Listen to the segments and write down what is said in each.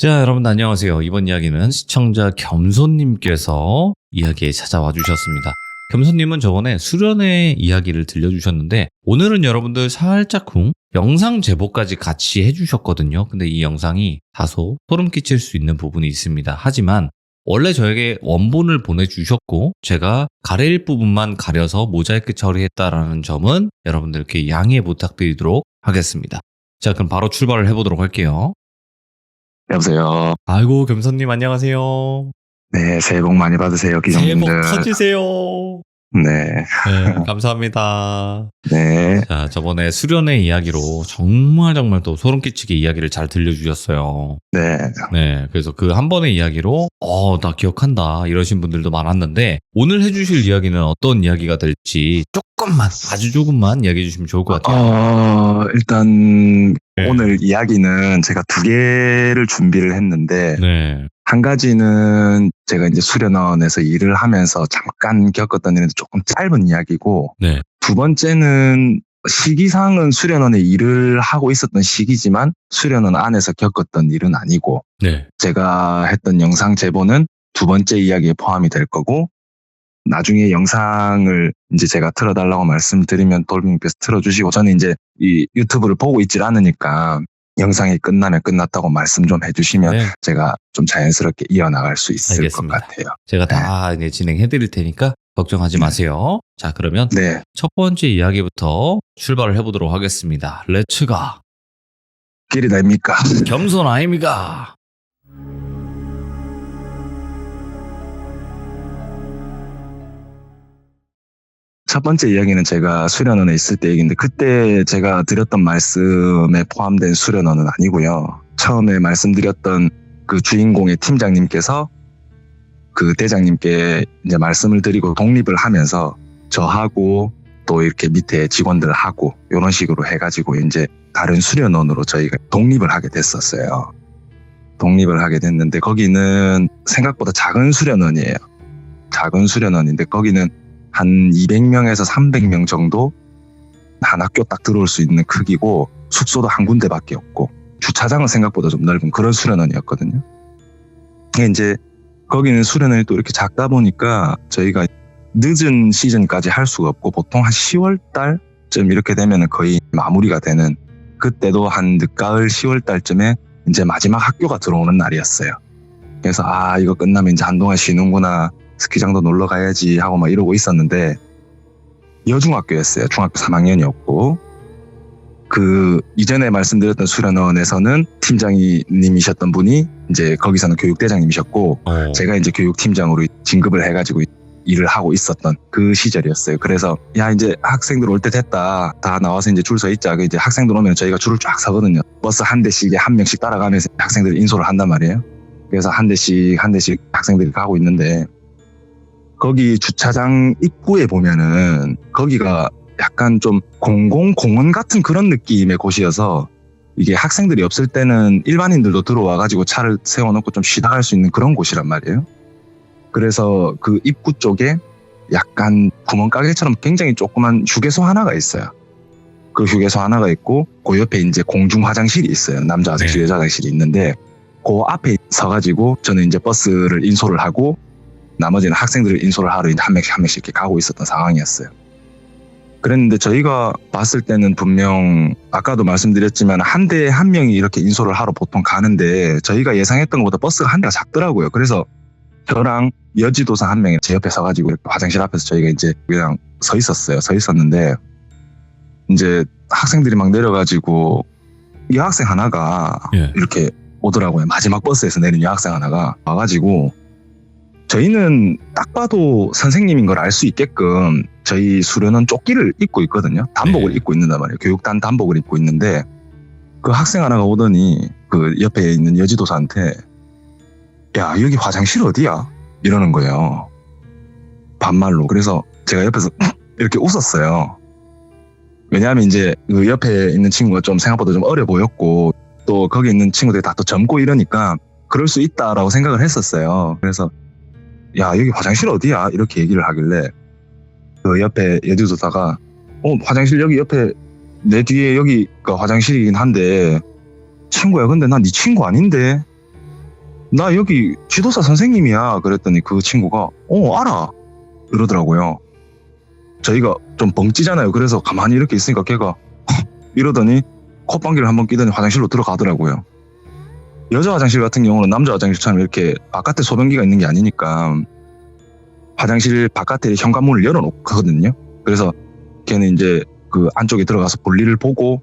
자, 여러분 안녕하세요. 이번 이야기는 시청자 겸손님께서 이야기에 찾아와 주셨습니다. 겸손님은 저번에 수련회 이야기를 들려주셨는데 오늘은 여러분들 살짝쿵 영상 제보까지 같이 해주셨거든요. 근데 이 영상이 다소 소름 끼칠 수 있는 부분이 있습니다. 하지만 원래 저에게 원본을 보내주셨고 제가 가릴 부분만 가려서 모자이크 처리했다라는 점은 여러분들께 양해 부탁드리도록 하겠습니다. 자, 그럼 바로 출발을 해보도록 할게요. 여보세요. 아이고, 겸손님 안녕하세요. 네, 새해 복 많이 받으세요, 새해 복 기성님들. 터지세요. 네, 네, 감사합니다. 네, 자, 저번에 수련회 이야기로 정말 또 소름 끼치게 이야기를 잘 들려주셨어요. 네. 네, 그래서 그 한 번의 이야기로 나 기억한다 이러신 분들도 많았는데 오늘 해주실 이야기는 어떤 이야기가 될지 조금만, 아주 조금만 이야기해 주시면 좋을 것 같아요. 일단 네. 오늘 이야기는 제가 두 개를 준비를 했는데 네, 한 가지는 제가 이제 수련원에서 일을 하면서 잠깐 겪었던 일인데 조금 짧은 이야기고, 네, 두 번째는 시기상은 수련원에 일을 하고 있었던 시기지만 수련원 안에서 겪었던 일은 아니고, 네, 제가 했던 영상 제보는 두 번째 이야기에 포함이 될 거고, 나중에 영상을 이제 제가 틀어달라고 말씀드리면 돌빙님께서 틀어주시고, 저는 이제 이 유튜브를 보고 있질 않으니까 영상이 끝나면 끝났다고 말씀 좀 해주시면 네. 제가 좀 자연스럽게 이어나갈 수 있을 알겠습니다. 것 같아요. 제가 다 이제 진행해 드릴 테니까 걱정하지 마세요. 자, 그러면 네, 첫 번째 이야기부터 출발을 해보도록 하겠습니다. 렛츠가 길이 됩니까? 겸손 아닙니까? 첫 번째 이야기는 제가 수련원에 있을 때 얘기인데, 그때 제가 드렸던 말씀에 포함된 수련원은 아니고요. 처음에 말씀드렸던 그 주인공의 팀장님께서 그 대장님께 이제 말씀을 드리고 독립을 하면서 저하고 또 이렇게 밑에 직원들하고 이런 식으로 해가지고 이제 다른 수련원으로 저희가 독립을 하게 됐었어요. 독립을 하게 됐는데 거기는 생각보다 작은 수련원이에요. 작은 수련원인데 거기는 한 200명에서 300명 정도 한 학교 딱 들어올 수 있는 크기고, 숙소도 한 군데밖에 없고 주차장은 생각보다 좀 넓은 그런 수련원이었거든요. 이제 거기는 수련원이 또 이렇게 작다 보니까 저희가 늦은 시즌까지 할 수가 없고, 보통 한 10월 달쯤 이렇게 되면 거의 마무리가 되는, 그때도 한 늦가을 10월 달쯤에 이제 마지막 학교가 들어오는 날이었어요. 그래서 이거 끝나면 이제 한동안 쉬는구나, 스키장도 놀러 가야지 하고 막 이러고 있었는데, 여중학교였어요. 중학교 3학년이었고, 그 이전에 말씀드렸던 수련원에서는 팀장님이셨던 분이 이제 거기서는 교육대장님이셨고, 제가 이제 교육팀장으로 진급을 해가지고 일을 하고 있었던 그 시절이었어요. 그래서 야, 이제 학생들 올 때 됐다, 다 나와서 이제 줄 서 있자. 이제 학생들 오면 저희가 줄을 쫙 서거든요. 버스 한 대씩에 한 명씩 따라가면서 학생들 인솔을 한단 말이에요. 그래서 한 대씩 학생들이 가고 있는데, 거기 주차장 입구에 보면은 거기가 약간 좀 공원 같은 그런 느낌의 곳이어서, 이게 학생들이 없을 때는 일반인들도 들어와가지고 차를 세워놓고 좀 쉬다 갈 수 있는 그런 곳이란 말이에요. 그래서 그 입구 쪽에 약간 구멍가게처럼 굉장히 조그만 휴게소 하나가 있어요. 그 휴게소 하나가 있고, 그 옆에 이제 공중 화장실이 있어요. 남자 화장실, 여자 화장실이 있는데, 그 앞에 서가지고 저는 이제 버스를 인솔을 하고 나머지는 학생들을 인솔을 하러 한 명씩 이렇게 가고 있었던 상황이었어요. 그랬는데 저희가 봤을 때는 분명 아까도 말씀드렸지만 한 대에 한 명이 이렇게 인솔을 하러 보통 가는데, 저희가 예상했던 것보다 버스가 한 대가 작더라고요. 그래서 저랑 여지도사 한 명이 제 옆에 서가지고 이렇게 화장실 앞에서 저희가 이제 그냥 서 있었는데, 이제 학생들이 막 내려가지고 여학생 하나가 이렇게 오더라고요. 마지막 버스에서 내린 여학생 하나가 와가지고, 저희는 딱 봐도 선생님인 걸 알 수 있게끔 저희 수련원 조끼를 입고 있거든요. 단복을 입고 있는단 말이에요. 교육단 단복을 입고 있는데, 그 학생 하나가 오더니 그 옆에 있는 여지도사한테 야, 여기 화장실 어디야? 이러는 거예요. 반말로. 그래서 제가 옆에서 이렇게 웃었어요. 왜냐하면 이제 그 옆에 있는 친구가 좀 생각보다 좀 어려 보였고, 또 거기 있는 친구들이 다 또 젊고 이러니까 그럴 수 있다라고 생각을 했었어요. 그래서 야, 여기 화장실 어디야? 이렇게 얘기를 하길래 그 옆에 여지도사가 화장실 여기 옆에 내 뒤에 여기가 화장실이긴 한데 친구야, 근데 난 네 친구 아닌데 나 여기 지도사 선생님이야. 그랬더니 그 친구가 알아 이러더라고요. 저희가 좀 벙찌잖아요. 그래서 가만히 이렇게 있으니까 걔가 이러더니 콧방귀를 한번 끼더니 화장실로 들어가더라고요. 여자 화장실 같은 경우는 남자 화장실처럼 이렇게 바깥에 소변기가 있는 게 아니니까 화장실 바깥에 현관문을 열어놓거든요. 그래서 걔는 이제 그 안쪽에 들어가서 볼일을 보고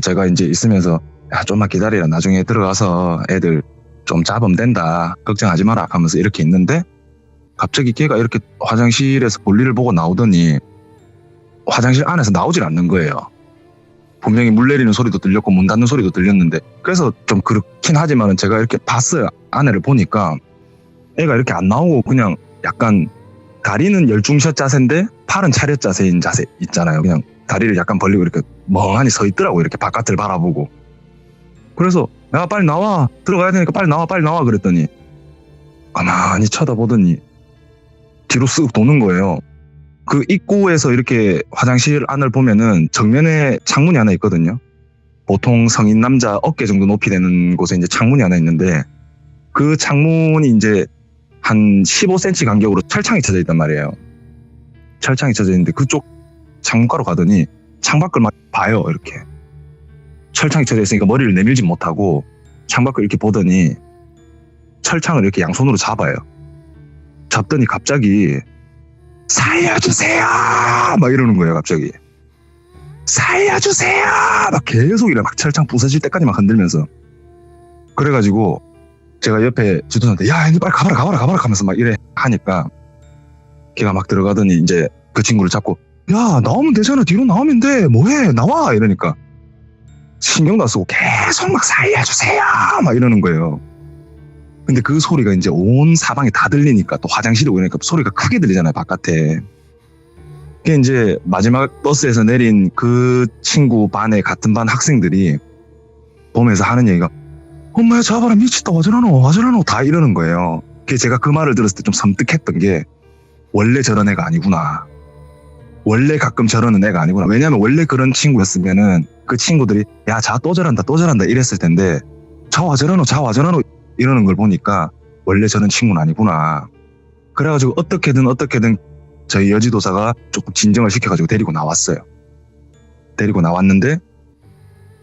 제가 이제 있으면서 야 좀만 기다리라 나중에 들어가서 애들 좀 잡으면 된다 걱정하지 마라 하면서 이렇게 있는데 갑자기 걔가 이렇게 화장실에서 볼일을 보고 나오더니 화장실 안에서 나오질 않는 거예요. 분명히 물 내리는 소리도 들렸고 문 닫는 소리도 들렸는데 그래서 좀 그렇긴 하지만은 제가 이렇게 봤어요. 아내를 보니까 애가 이렇게 안 나오고 그냥 약간 다리는 열중샷 자세인데 팔은 차렷 자세인 자세 있잖아요. 그냥 다리를 약간 벌리고 이렇게 멍하니 서 있더라고. 이렇게 바깥을 바라보고. 그래서 야 빨리 나와 들어가야 되니까 빨리 나와 그랬더니 가만히 쳐다보더니 뒤로 쓱 도는 거예요. 그 입구에서 이렇게 화장실 안을 보면은 정면에 창문이 하나 있거든요. 보통 성인 남자 어깨 정도 높이 되는 곳에 이제 창문이 하나 있는데 그 창문이 이제 한 15cm 간격으로 철창이 쳐져 있단 말이에요. 철창이 쳐져 있는데 그쪽 창문가로 가더니 창밖을 막 봐요. 이렇게 철창이 쳐져 있으니까 머리를 내밀지 못하고 창밖을 이렇게 보더니 철창을 이렇게 양손으로 잡아요. 잡더니 갑자기 살려주세요 막 이러는 거예요. 갑자기 살려주세요 막 계속 이래 막 철창 부서질 때까지 막 흔들면서. 그래가지고 제가 옆에 지도사한테 야 빨리 가봐라 하면서 막 이래 하니까 걔가 막 들어가더니 이제 그 친구를 잡고 야 나오면 되잖아 뒤로 나오면 돼 뭐해 나와 이러니까 신경도 안 쓰고 계속 막 살려주세요 막 이러는 거예요. 근데 그 소리가 이제 온 사방에 다 들리니까 또 화장실에 오니까 소리가 크게 들리잖아요 바깥에. 그게 이제 마지막 버스에서 내린 그 친구 반에 같은 반 학생들이 보면서 하는 얘기가 엄마야 잡아라 미쳤다 와저라노 다 이러는 거예요. 그게 제가 그 말을 들었을 때 좀 섬뜩했던 게 원래 저런 애가 아니구나. 원래 가끔 저러는 애가 아니구나. 왜냐면 원래 그런 친구였으면은 그 친구들이 야 자 또 저런다 이랬을 텐데 자 와저라노 이러는 걸 보니까 원래 저런 친구는 아니구나. 그래가지고 어떻게든 저희 여지도사가 조금 진정을 시켜가지고 데리고 나왔어요. 데리고 나왔는데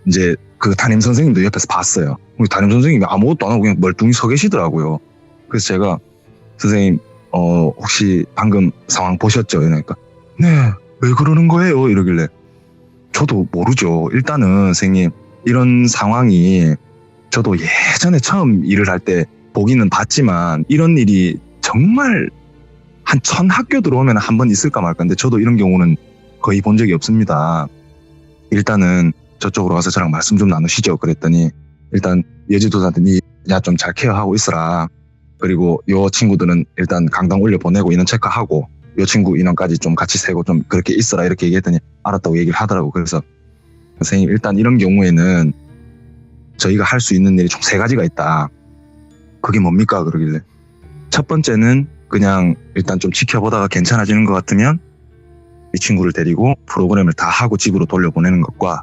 이제 그 담임 선생님도 옆에서 봤어요. 우리 담임 선생님이 아무것도 안 하고 그냥 멀뚱히 서 계시더라고요. 그래서 제가 선생님 혹시 방금 상황 보셨죠? 이러니까 네 왜 그러는 거예요? 이러길래 저도 모르죠. 일단은 선생님 이런 상황이 저도 예전에 처음 일을 할 때 보기는 봤지만 이런 일이 정말 한 1000 학교 들어오면 한 번 있을까 말까인데 저도 이런 경우는 거의 본 적이 없습니다. 일단은 저쪽으로 가서 저랑 말씀 좀 나누시죠. 그랬더니 일단 예지도사한테 야 좀 잘 케어하고 있어라. 그리고 요 친구들은 일단 강당 올려보내고 인원 체크하고 요 친구 인원까지 좀 같이 세고 좀 그렇게 있어라 이렇게 얘기했더니 알았다고 얘기를 하더라고. 그래서 선생님 일단 이런 경우에는 저희가 할 수 있는 일이 총 3가지가 있다. 그게 뭡니까? 그러길래 첫 번째는 그냥 일단 좀 지켜보다가 괜찮아지는 것 같으면 이 친구를 데리고 프로그램을 다 하고 집으로 돌려보내는 것과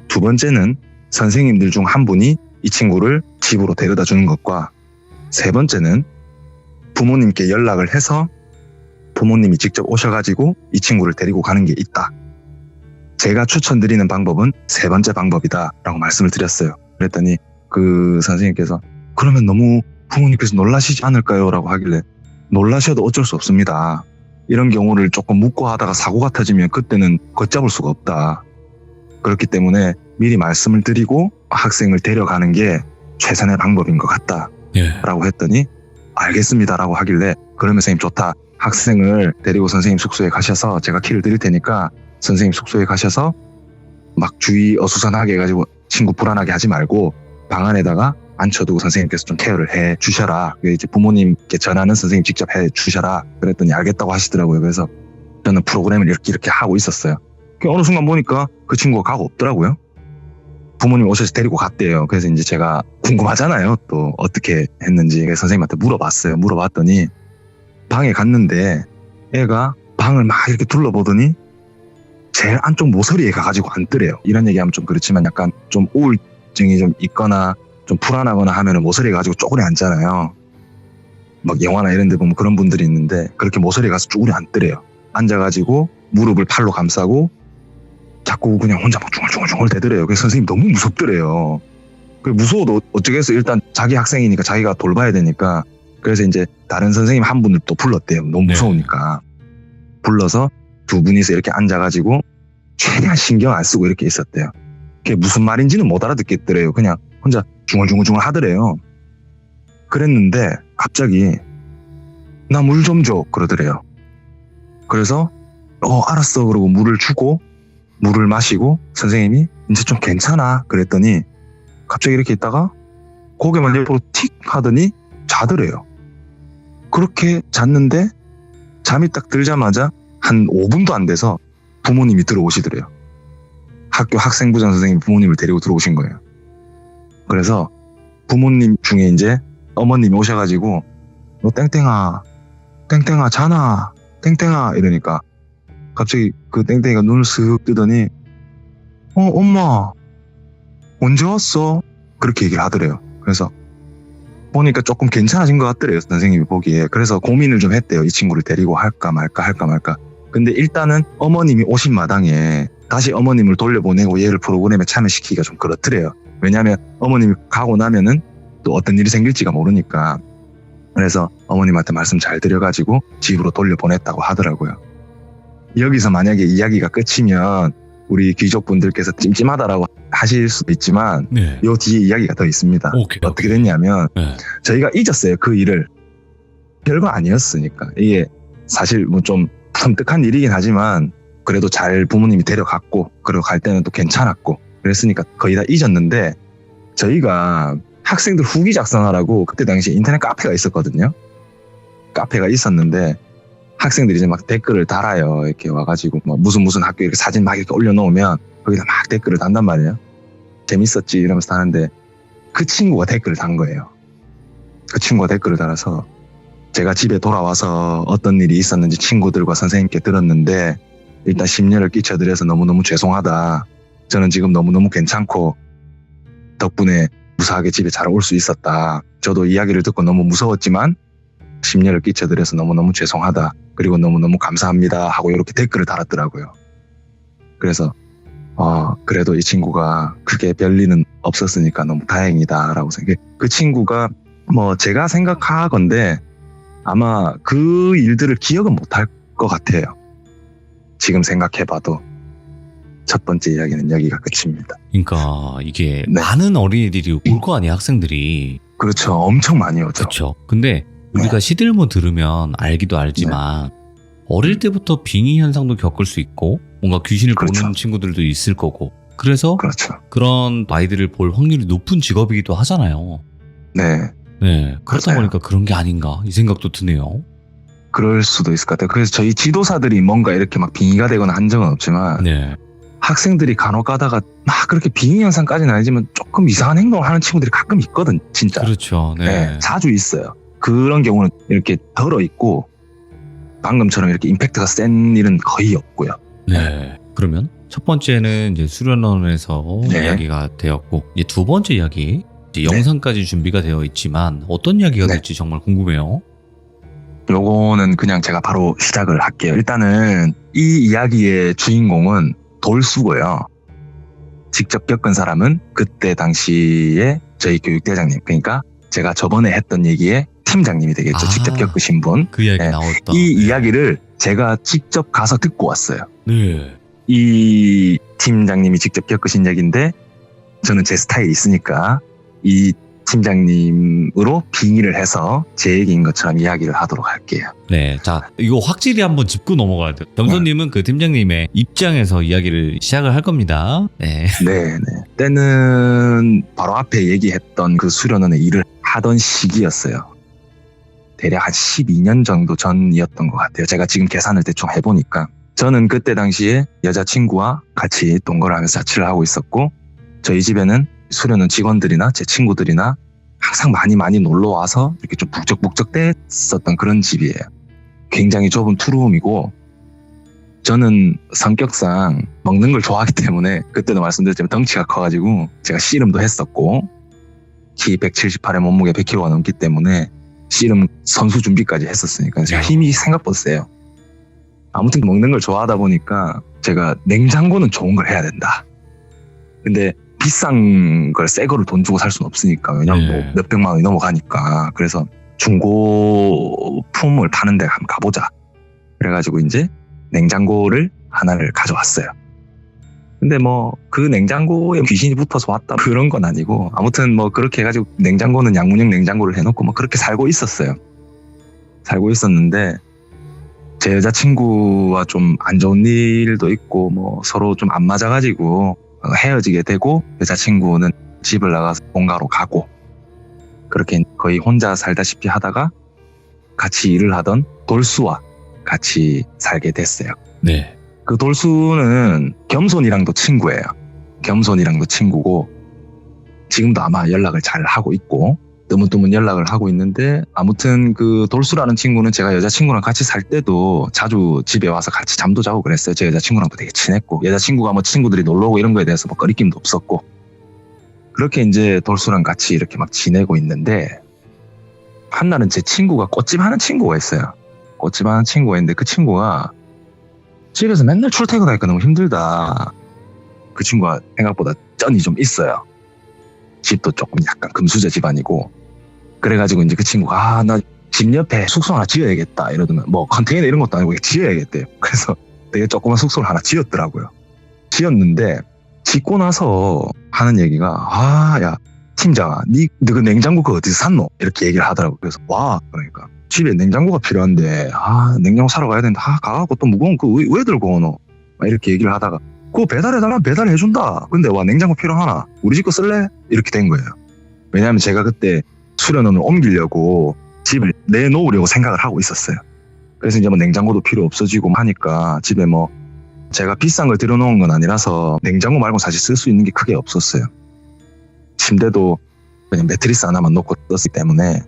두 번째는 선생님들 중 한 분이 이 친구를 집으로 데려다 주는 것과 세 번째는 부모님께 연락을 해서 부모님이 직접 오셔가지고 이 친구를 데리고 가는 게 있다. 제가 추천드리는 방법은 3번째 방법이다 라고 말씀을 드렸어요. 그랬더니 그 선생님께서 그러면 너무 부모님께서 놀라시지 않을까요? 라고 하길래 놀라셔도 어쩔 수 없습니다. 이런 경우를 조금 묻고 하다가 사고가 터지면 그때는 걷잡을 수가 없다. 그렇기 때문에 미리 말씀을 드리고 학생을 데려가는 게 최선의 방법인 것 같다. 라고 했더니 알겠습니다 라고 하길래 그러면 선생님 좋다. 학생을 데리고 선생님 숙소에 가셔서 제가 키를 드릴 테니까 선생님 숙소에 가셔서 막 주의 어수선하게 해가지고 친구 불안하게 하지 말고 방 안에다가 앉혀두고 선생님께서 좀 케어를 해 주셔라. 이제 부모님께 전화는 선생님 직접 해 주셔라. 그랬더니 알겠다고 하시더라고요. 그래서 저는 프로그램을 이렇게 하고 있었어요. 어느 순간 보니까 그 친구가 가고 없더라고요. 부모님 오셔서 데리고 갔대요. 그래서 이제 제가 궁금하잖아요. 또 어떻게 했는지. 그래서 선생님한테 물어봤어요. 물어봤더니 방에 갔는데 애가 방을 막 이렇게 둘러보더니 제일 안쪽 모서리에 가가지고 앉더래요. 이런 얘기하면 좀 그렇지만 약간 좀 우울증이 좀 있거나 좀 불안하거나 하면은 모서리 가지고 쪼그려 앉잖아요. 막 영화나 이런 데 보면 그런 분들이 있는데 그렇게 모서리 가서 쪼그려 앉더래요. 앉아가지고 무릎을 팔로 감싸고 자꾸 그냥 혼자 막 중얼중얼 대더래요. 그래서 선생님 너무 무섭더래요. 그 무서워도 어쩌겠어. 일단 자기 학생이니까 자기가 돌봐야 되니까. 그래서 이제 다른 선생님 한 분을 또 불렀대요. 너무 무서우니까. 불러서 두 분이서 이렇게 앉아가지고 최대한 신경 안 쓰고 이렇게 있었대요. 그게 무슨 말인지는 못 알아듣겠더래요. 그냥 혼자 중얼중얼 하더래요. 그랬는데 갑자기 나 물 좀 줘 그러더래요. 그래서 알았어 그러고 물을 주고 물을 마시고 선생님이 이제 좀 괜찮아 그랬더니 갑자기 이렇게 있다가 고개만 옆으로 틱 하더니 자더래요. 그렇게 잤는데 잠이 딱 들자마자 한 5분도 안 돼서 부모님이 들어오시더래요. 학교 학생부장 선생님이 부모님을 데리고 들어오신 거예요. 그래서 부모님 중에 이제 어머님이 오셔가지고 너 땡땡아 자나 땡땡아 이러니까 갑자기 그 땡땡이가 눈을 쓱 뜨더니 엄마 언제 왔어? 그렇게 얘기를 하더래요. 그래서 보니까 조금 괜찮아진 것 같더래요. 선생님이 보기에. 그래서 고민을 좀 했대요. 이 친구를 데리고 할까 말까. 근데 일단은 어머님이 오신 마당에 다시 어머님을 돌려보내고 얘를 프로그램에 참여시키기가 좀 그렇더래요. 왜냐하면 어머님이 가고 나면은 또 어떤 일이 생길지가 모르니까. 그래서 어머님한테 말씀 잘 드려가지고 집으로 돌려보냈다고 하더라고요. 여기서 만약에 이야기가 끝이면 우리 귀족분들께서 찜찜하다라고 하실 수도 있지만 요 뒤에 이야기가 더 있습니다. 어떻게 됐냐면 저희가 잊었어요. 그 일을. 별거 아니었으니까. 이게 사실 뭐 좀 섬뜩한 일이긴 하지만 그래도 잘 부모님이 데려갔고 그리고 갈 때는 또 괜찮았고 그랬으니까 거의 다 잊었는데 저희가 학생들 후기 작성하라고 그때 당시 인터넷 카페가 있었거든요. 카페가 있었는데 학생들이 이제 막 댓글을 달아요. 이렇게 와가지고 뭐 무슨 학교 이렇게 사진 막 이렇게 올려놓으면 거기다 막 댓글을 단단 말이에요. 재밌었지 이러면서 다는데 그 친구가 댓글을 단 거예요. 그 친구가 댓글을 달아서 제가 집에 돌아와서 어떤 일이 있었는지 친구들과 선생님께 들었는데 일단 심려를 끼쳐드려서 너무너무 죄송하다. 저는 지금 너무너무 괜찮고 덕분에 무사하게 집에 잘 올 수 있었다. 저도 이야기를 듣고 너무 무서웠지만 심려를 끼쳐드려서 너무너무 죄송하다. 그리고 너무너무 감사합니다. 하고 이렇게 댓글을 달았더라고요. 그래서 그래도 이 친구가 크게 별일은 없었으니까 너무 다행이다. 라고 생각해. 그 친구가 뭐 제가 생각하건대 아마 그 일들을 기억은 못할 것 같아요. 지금 생각해봐도. 첫 번째 이야기는 여기가 끝입니다. 그러니까 이게 많은 어린이들이 올 거 아니에요, 학생들이. 그렇죠. 엄청 많이 오죠. 그렇죠. 근데 우리가 시들모 들으면 알기도 알지만 어릴 때부터 빙의 현상도 겪을 수 있고 뭔가 귀신을 보는 친구들도 있을 거고 그래서 그런 아이들을 볼 확률이 높은 직업이기도 하잖아요. 네. 그렇다 보니까 그런 게 아닌가 이 생각도 드네요. 그럴 수도 있을 것 같아요. 그래서 저희 지도사들이 뭔가 이렇게 막 빙의가 되거나 한 적은 없지만 학생들이 간혹 가다가 막 그렇게 빙의 현상까지는 아니지만 조금 이상한 행동을 하는 친구들이 가끔 있거든, 진짜. 그렇죠. 자주 있어요. 그런 경우는 이렇게 덜어 있고 방금처럼 이렇게 임팩트가 센 일은 거의 없고요. 그러면 첫 번째는 이제 수련원에서 이야기가 되었고 이제 두 번째 이야기 이제 영상까지 준비가 되어 있지만 어떤 이야기가 될지 정말 궁금해요. 요거는 그냥 제가 바로 시작을 할게요. 일단은 이 이야기의 주인공은 돌수고요. 직접 겪은 사람은 그때 당시에 저희 교육대장님, 그러니까 제가 저번에 했던 얘기의 팀장님이 되겠죠. 직접 겪으신 분. 그 이야기 나왔다. 이 이야기를 제가 직접 가서 듣고 왔어요. 네. 이 팀장님이 직접 겪으신 얘기인데 저는 제 스타일이 있으니까 이 팀장님으로 빙의를 해서 제 얘기인 것처럼 이야기를 하도록 할게요. 네, 자 이거 확실히 한번 짚고 넘어가야 돼요. 겸손님은 그 팀장님의 입장에서 이야기를 시작을 할 겁니다. 네. 때는 바로 앞에 얘기했던 그 수련원의 일을 하던 시기였어요. 대략 한 12년 정도 전이었던 것 같아요. 제가 지금 계산을 대충 해보니까 저는 그때 당시에 여자친구와 같이 동거를 하면서 자취를 하고 있었고 저희 집에는 수련원 직원들이나 제 친구들이나 항상 많이 놀러 와서 이렇게 좀 북적북적 댔었던 그런 집이에요. 굉장히 좁은 투룸이고 저는 성격상 먹는 걸 좋아하기 때문에 그때도 말씀드렸지만 덩치가 커가지고 제가 씨름도 했었고 키 178에 몸무게 100kg가 넘기 때문에 씨름 선수 준비까지 했었으니까 제가 힘이 생각보다 세요. 아무튼 먹는 걸 좋아하다 보니까 제가 냉장고는 좋은 걸 해야 된다. 근데 비싼 걸 새 거를 돈 주고 살 수는 없으니까. 왜냐면 뭐 몇백만 원이 넘어가니까. 그래서 중고품을 파는 데 한번 가보자. 그래가지고 이제 냉장고를 하나를 가져왔어요. 근데 뭐 그 냉장고에 귀신이 붙어서 왔다 그런 건 아니고, 아무튼 뭐 그렇게 해가지고 냉장고는 양문형 냉장고를 해놓고 뭐 그렇게 살고 있었어요. 살고 있었는데 제 여자친구와 좀 안 좋은 일도 있고 뭐 서로 좀 안 맞아가지고 헤어지게 되고, 여자친구는 집을 나가서 본가로 가고, 그렇게 거의 혼자 살다시피 하다가 같이 일을 하던 돌수와 같이 살게 됐어요. 네. 그 돌수는 겸손이랑도 친구예요. 겸손이랑도 친구고 지금도 아마 연락을 잘 하고 있고 뜨문뜨문 연락을 하고 있는데, 아무튼 그 돌수라는 친구는 제가 여자친구랑 같이 살 때도 자주 집에 와서 같이 잠도 자고 그랬어요. 제 여자친구랑도 되게 친했고, 여자친구가 뭐 친구들이 놀러 오고 이런 거에 대해서 뭐 꺼리낌도 없었고, 그렇게 이제 돌수랑 같이 이렇게 막 지내고 있는데, 한날은 제 친구가 꽃집 하는 친구가 있어요. 꽃집 하는 친구가 있는데 그 친구가 집에서 맨날 출퇴근하니까 너무 힘들다. 그 친구가 생각보다 쩐이 좀 있어요. 집도 조금 약간 금수저 집안이고. 그래가지고 이제 그 친구가 나 집 옆에 숙소 하나 지어야겠다 이러더니, 뭐 컨테이너 이런 것도 아니고 지어야겠대요. 그래서 되게 조그만 숙소를 하나 지었더라고요. 지었는데 짓고 나서 하는 얘기가, 야 팀장아, 니 그 냉장고 그거 어디서 샀노? 이렇게 얘기를 하더라고요. 그래서 와, 그러니까 집에 냉장고가 필요한데 냉장고 사러 가야 되는데 가갖고 또 무거운 그 왜 들고 오노? 막 이렇게 얘기를 하다가, 그거 배달해달라면 배달해준다. 근데 와 냉장고 필요하나? 우리 집 거 쓸래? 이렇게 된 거예요. 왜냐하면 제가 그때 수련원을 옮기려고 집을 내놓으려고 생각을 하고 있었어요. 그래서 이제 뭐 냉장고도 필요 없어지고 하니까 집에 뭐 제가 비싼 걸 들여놓은 건 아니라서 냉장고 말고 사실 쓸 수 있는 게 크게 없었어요. 침대도 그냥 매트리스 하나만 놓고 떴기 때문에.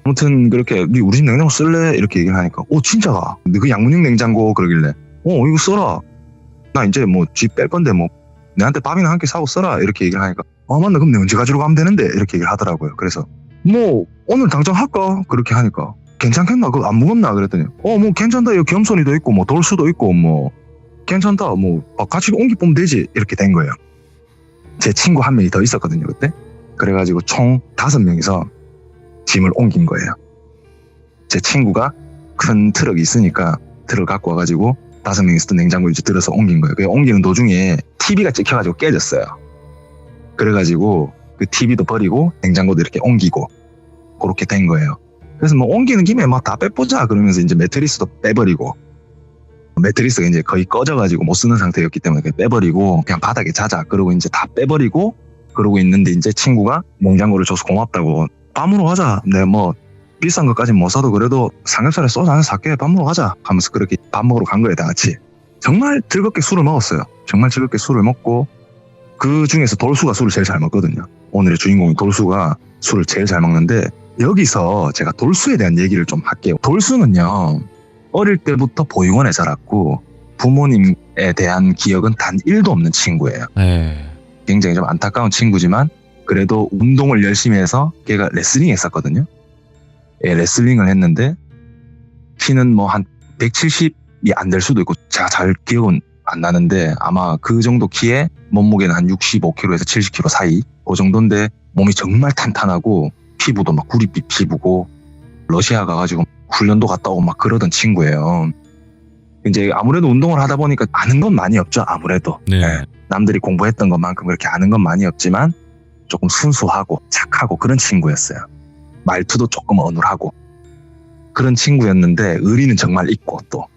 아무튼 그렇게 우리 집 냉장고 쓸래? 이렇게 얘기를 하니까 진짜가? 근데 그 양문형 냉장고 그러길래 이거 써라. 나 이제 뭐 집 뺄 건데 뭐 내한테 밥이나 한 끼 사고 써라. 이렇게 얘기를 하니까 맞네, 그럼 내가 언제 가지러 가면 되는데? 이렇게 얘기를 하더라고요. 그래서 뭐 오늘 당장 할까? 그렇게 하니까 괜찮겠나? 그거 안 무겁나? 그랬더니 뭐 괜찮다. 여기 겸손이도 있고 뭐 돌수도 있고 뭐 괜찮다. 뭐 같이 옮기 보면 되지. 이렇게 된 거예요. 제 친구 한 명이 더 있었거든요 그때. 그래가지고 총 5명이서 짐을 옮긴 거예요. 제 친구가 큰 트럭이 있으니까 트럭을 갖고 와가지고 5명이서 또 냉장고를 이제 들어서 옮긴 거예요. 그 옮기는 도중에 TV가 찍혀가지고 깨졌어요. 그래가지고 그 TV도 버리고 냉장고도 이렇게 옮기고 그렇게 된 거예요. 그래서 뭐 옮기는 김에 막 다 빼보자 그러면서 이제 매트리스도 빼버리고, 매트리스가 이제 거의 꺼져가지고 못 쓰는 상태였기 때문에 그냥 빼버리고 그냥 바닥에 자자 그러고 이제 다 빼버리고 그러고 있는데, 이제 친구가 냉장고를 줘서 고맙다고 밥 먹으러 가자. 내가 뭐 비싼 것까지는 못 사도 그래도 삼겹살에 소주 하나 살게. 밥 먹으러 가자 하면서 그렇게 밥 먹으러 간 거예요. 다 같이 정말 즐겁게 술을 먹었어요. 정말 즐겁게 술을 먹고, 그 중에서 돌수가 술을 제일 잘 먹거든요. 오늘의 주인공인 돌수가 술을 제일 잘 먹는데, 여기서 제가 돌수에 대한 얘기를 좀 할게요. 돌수는요, 어릴 때부터 보육원에 자랐고 부모님에 대한 기억은 단 1도 없는 친구예요. 네. 굉장히 좀 안타까운 친구지만 그래도 운동을 열심히 해서 걔가 레슬링 했었거든요. 레슬링을 했는데 키는 뭐 한 170이 안 될 수도 있고 제가 잘 기억은 안 나는데 아마 그 정도 키에 몸무게는 한 65kg에서 70kg 사이 그 정도인데 몸이 정말 탄탄하고 피부도 막 구릿빛 피부고 러시아 가가지고 훈련도 갔다 오고 막 그러던 친구예요. 이제 아무래도 운동을 하다 보니까 아는 건 많이 없죠. 아무래도 네. 남들이 공부했던 것만큼 그렇게 아는 건 많이 없지만 조금 순수하고 착하고 그런 친구였어요. 말투도 조금 어눌하고 그런 친구였는데 의리는 정말 있고 또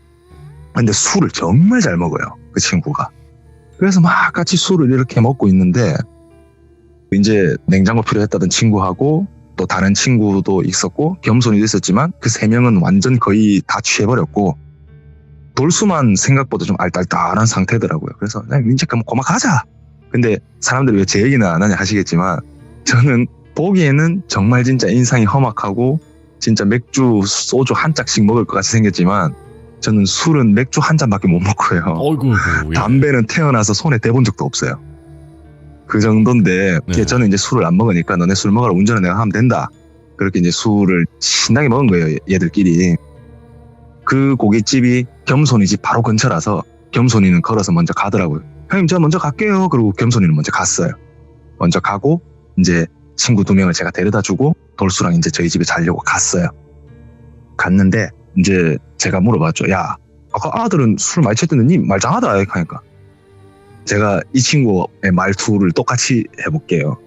근데 술을 정말 잘 먹어요. 그 친구가. 그래서 막 같이 술을 이렇게 먹고 있는데 이제 냉장고 필요했다던 친구하고 또 다른 친구도 있었고 겸손이도 있었지만 그 3명은 완전 거의 다 취해버렸고 돌수만 생각보다 좀 알딸딸한 상태더라고요. 그래서 이제 그만 가자. 근데 사람들이 왜 제 얘기는 안 하냐 하시겠지만 저는 보기에는 정말 진짜 인상이 험악하고 진짜 맥주 소주 한 짝씩 먹을 것 같이 생겼지만 저는 술은 맥주 한 잔밖에 못 먹고요. 어이구, 예. 담배는 태어나서 손에 대본 적도 없어요. 그 정도인데 네. 저는 이제 술을 안 먹으니까 너네 술 먹으러 운전을 내가 하면 된다. 그렇게 이제 술을 신나게 먹은 거예요. 얘들끼리. 그 고깃집이 겸손이 집 바로 근처라서 겸손이는 걸어서 먼저 가더라고요. 형님 저 먼저 갈게요. 그리고 겸손이는 먼저 갔어요. 먼저 가고 이제 친구 2명을 제가 데려다 주고 돌수랑 이제 저희 집에 자려고 갔어요. 갔는데 이제 제가 물어봤죠. 야, 아까 아들은 술 많이 쳤던데 니 말짱하다 하니까 제가 이 친구의 말투를 똑같이 해볼게요.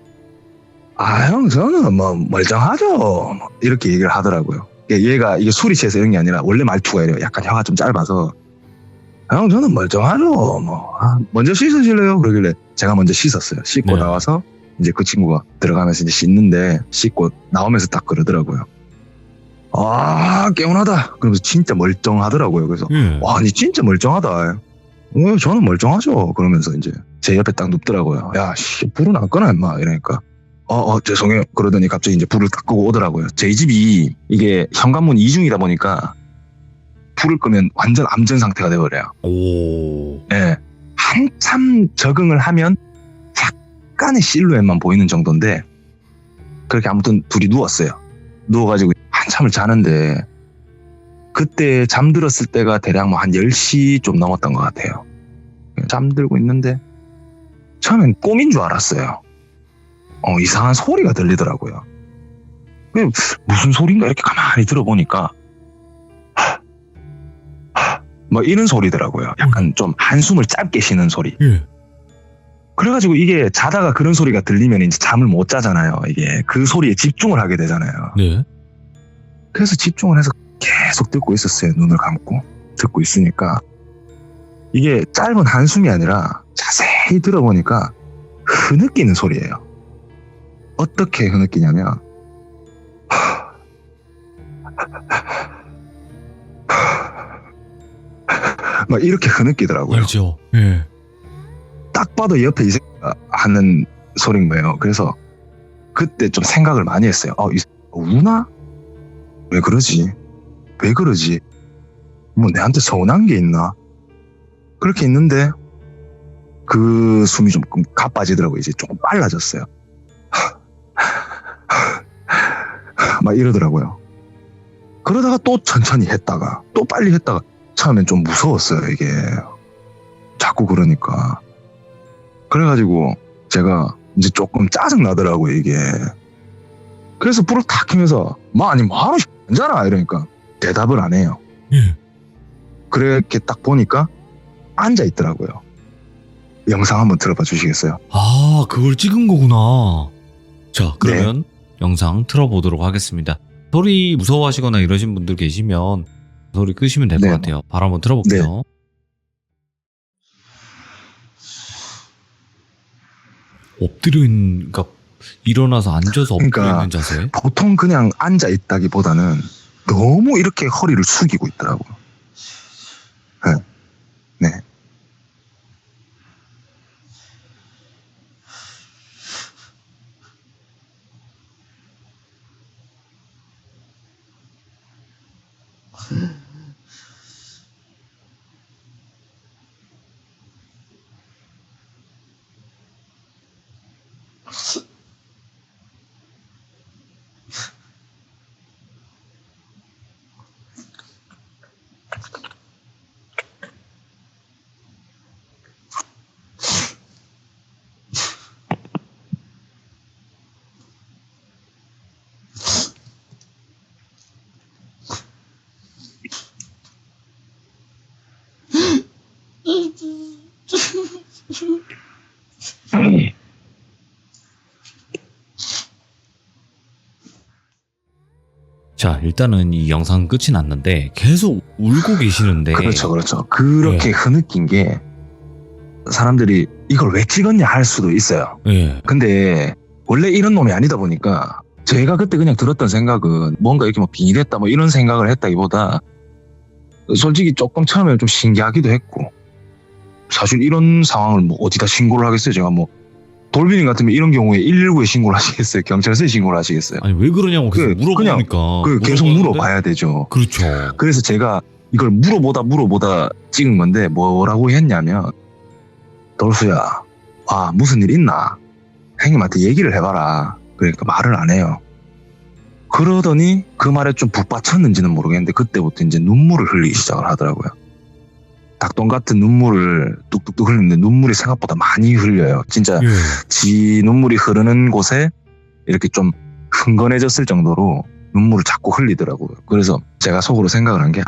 아, 형, 저는 뭐 멀쩡하죠. 뭐 이렇게 얘기를 하더라고요. 얘가 이게 술이 취해서 이런 게 아니라 원래 말투가 이래요. 약간 혀가 좀 짧아서. 형, 저는 멀쩡하죠. 뭐 먼저 씻으실래요? 그러길래 제가 먼저 씻었어요. 씻고 네. 나와서 이제 그 친구가 들어가면서 이제 씻는데 씻고 나오면서 딱 그러더라고요. 아, 개운하다. 그러면서 진짜 멀쩡하더라고요. 그래서 예. 와, 니 진짜 멀쩡하다. 저는 멀쩡하죠. 그러면서 이제 제 옆에 딱 눕더라고요. 야, 씨, 불은 안 꺼나, 임마. 이러니까. 죄송해요. 그러더니 갑자기 이제 불을 딱 끄고 오더라고요. 저희 집이 이게 현관문 이중이다 보니까 불을 끄면 완전 암전 상태가 돼버려요. 오. 예. 한참 적응을 하면 약간의 실루엣만 보이는 정도인데 그렇게 아무튼 둘이 누웠어요. 누워가지고 한참을 자는데 그때 잠들었을 때가 대략 뭐 한 10시 좀 넘었던 것 같아요. 잠들고 있는데 처음엔 꿈인 줄 알았어요. 이상한 소리가 들리더라고요. 무슨 소리인가 이렇게 가만히 들어보니까 뭐 이런 소리더라고요. 약간 좀 한숨을 짧게 쉬는 소리. 예. 그래가지고 이게 자다가 그런 소리가 들리면 이제 잠을 못 자잖아요. 이게 그 소리에 집중을 하게 되잖아요. 네. 그래서 집중을 해서 계속 듣고 있었어요. 눈을 감고 듣고 있으니까 이게 짧은 한숨이 아니라 자세히 들어보니까 흐느끼는 소리예요. 어떻게 흐느끼냐면 막 이렇게 흐느끼더라고요. 알죠. 예. 딱 봐도 옆에 이 새끼가 하는 소리인 거예요. 그래서 그때 좀 생각을 많이 했어요. 이 새끼 우나? 왜 그러지? 왜 그러지? 뭐 내한테 서운한 게 있나? 그렇게 있는데 그 숨이 좀 가빠지더라고요. 이제 조금 빨라졌어요. 막 이러더라고요. 그러다가 또 천천히 했다가 또 빨리 했다가 처음엔 좀 무서웠어요. 이게 자꾸 그러니까. 그래가지고 제가 이제 조금 짜증 나더라고요. 이게. 그래서 불을 탁 켜면서 아니 뭐하러 앉아라 이러니까 대답을 안 해요. 예. 그렇게 딱 보니까 앉아 있더라고요. 영상 한번 들어봐 주시겠어요? 아, 그걸 찍은 거구나. 자, 그러면 영상 틀어보도록 하겠습니다. 소리 무서워하시거나 이러신 분들 계시면 소리 끄시면 될 것 네. 같아요. 바로 한번 들어볼게요. 엎드려 있는, 그러니까 일어나서 앉아서 엎드려 그러니까 있는 자세. 보통 그냥 앉아 있다기보다는 너무 이렇게 허리를 숙이고 있더라고요. 네. 네. 자, 일단은 이 영상 끝이 났는데 계속 울고 계시는데. 그렇죠, 그렇죠. 그렇게 네. 흐느낀 게 사람들이 이걸 왜 찍었냐 할 수도 있어요. 예. 근데 원래 이런 놈이 아니다 보니까 제가 그때 그냥 들었던 생각은 뭔가 이렇게 뭐 빙의됐다 뭐 이런 생각을 했다기보다 솔직히 조금 처음에 좀 신기하기도 했고 사실 이런 상황을 뭐 어디다 신고를 하겠어요. 제가 뭐 돌비님 같으면 이런 경우에 119에 신고를 하시겠어요? 경찰서에 신고를 하시겠어요? 아니, 왜 그러냐고 계속 그냥 물어보니까. 계속 물어보는데? 물어봐야 되죠. 그렇죠. 그래서 제가 이걸 물어보다 찍은 건데 뭐라고 했냐면 돌수야, 무슨 일 있나? 형님한테 얘기를 해봐라. 그러니까 말을 안 해요. 그러더니 그 말에 좀 북받쳤는지는 모르겠는데 그때부터 이제 눈물을 흘리기 시작을 하더라고요. 닭똥 같은 눈물을 뚝뚝뚝 흘리는데 눈물이 생각보다 많이 흘려요. 진짜 예. 지 눈물이 흐르는 곳에 이렇게 좀 흥건해졌을 정도로 눈물을 자꾸 흘리더라고요. 그래서 제가 속으로 생각을 한 게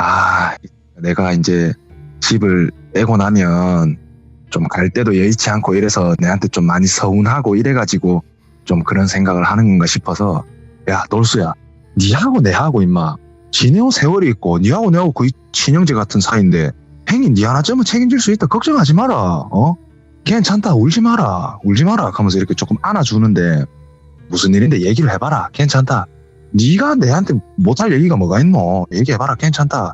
내가 이제 집을 떼고 나면 좀 갈 때도 여의치 않고 이래서 내한테 좀 많이 서운하고 이래가지고 좀 그런 생각을 하는 건가 싶어서 야 돌수야 니하고 내하고 임마 지내온 세월이 있고 니하고 내하고 거의 친형제 같은 사이인데 행이 니 하나쯤은 책임질 수 있다 걱정하지 마라 괜찮다 울지 마라 하면서 이렇게 조금 안아주는데 무슨 일인데 얘기를 해봐라 괜찮다 니가 내한테 못할 얘기가 뭐가 있노 얘기해봐라 괜찮다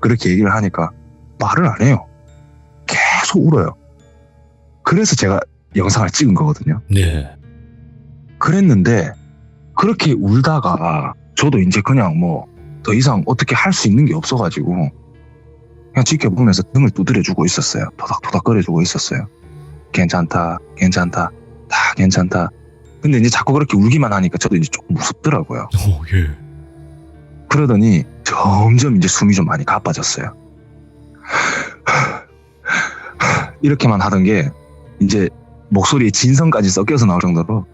그렇게 얘기를 하니까 말을 안 해요. 계속 울어요. 그래서 제가 영상을 찍은 거거든요. 네. 그랬는데 그렇게 울다가 저도 이제 그냥 뭐 더 이상 어떻게 할 수 있는 게 없어가지고 그냥 지켜보면서 등을 두드려주고 있었어요. 토닥토닥거려주고 있었어요. 괜찮다 다 괜찮다. 근데 이제 자꾸 그렇게 울기만 하니까 저도 이제 조금 무섭더라고요. 예. 그러더니 점점 이제 숨이 좀 많이 가빠졌어요. 이렇게만 하던 게 이제 목소리에 진성까지 섞여서 나올 정도로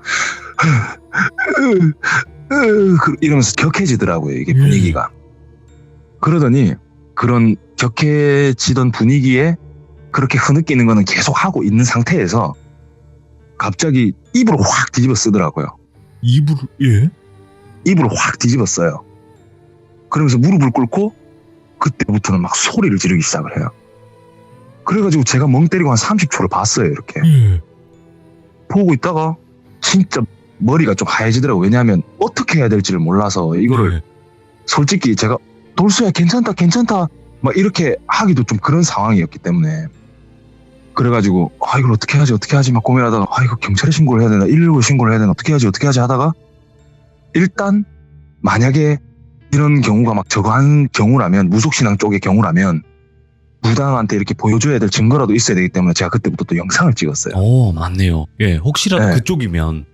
이러면서 격해지더라고요. 이게 분위기가. 그러더니 그런 격해지던 분위기에 그렇게 흐느끼는 거는 계속 하고 있는 상태에서 갑자기 입으로 확 뒤집어 쓰더라고요. 예? 입으로 확 뒤집어 써요. 그러면서 무릎을 꿇고 그때부터는 막 소리를 지르기 시작을 해요. 그래가지고 제가 멍 때리고 한 30초를 봤어요. 이렇게 보고 있다가 진짜 머리가 좀 하얘지더라고요. 왜냐하면 어떻게 해야 될지를 몰라서 이거를 솔직히 제가 돌수야 괜찮다 막 이렇게 하기도 좀 그런 상황이었기 때문에 그래가지고 이걸 어떻게 하지 막 고민하다가 이거 경찰에 신고를 해야 되나 119에 신고를 해야 되나 어떻게 하지 하다가 일단 만약에 이런 경우가 막 저거 한 경우라면 무속신앙 쪽의 경우라면 무당한테 이렇게 보여줘야 될 증거라도 있어야 되기 때문에 제가 그때부터 또 영상을 찍었어요. 맞네요. 예, 혹시라도 네. 그쪽이면.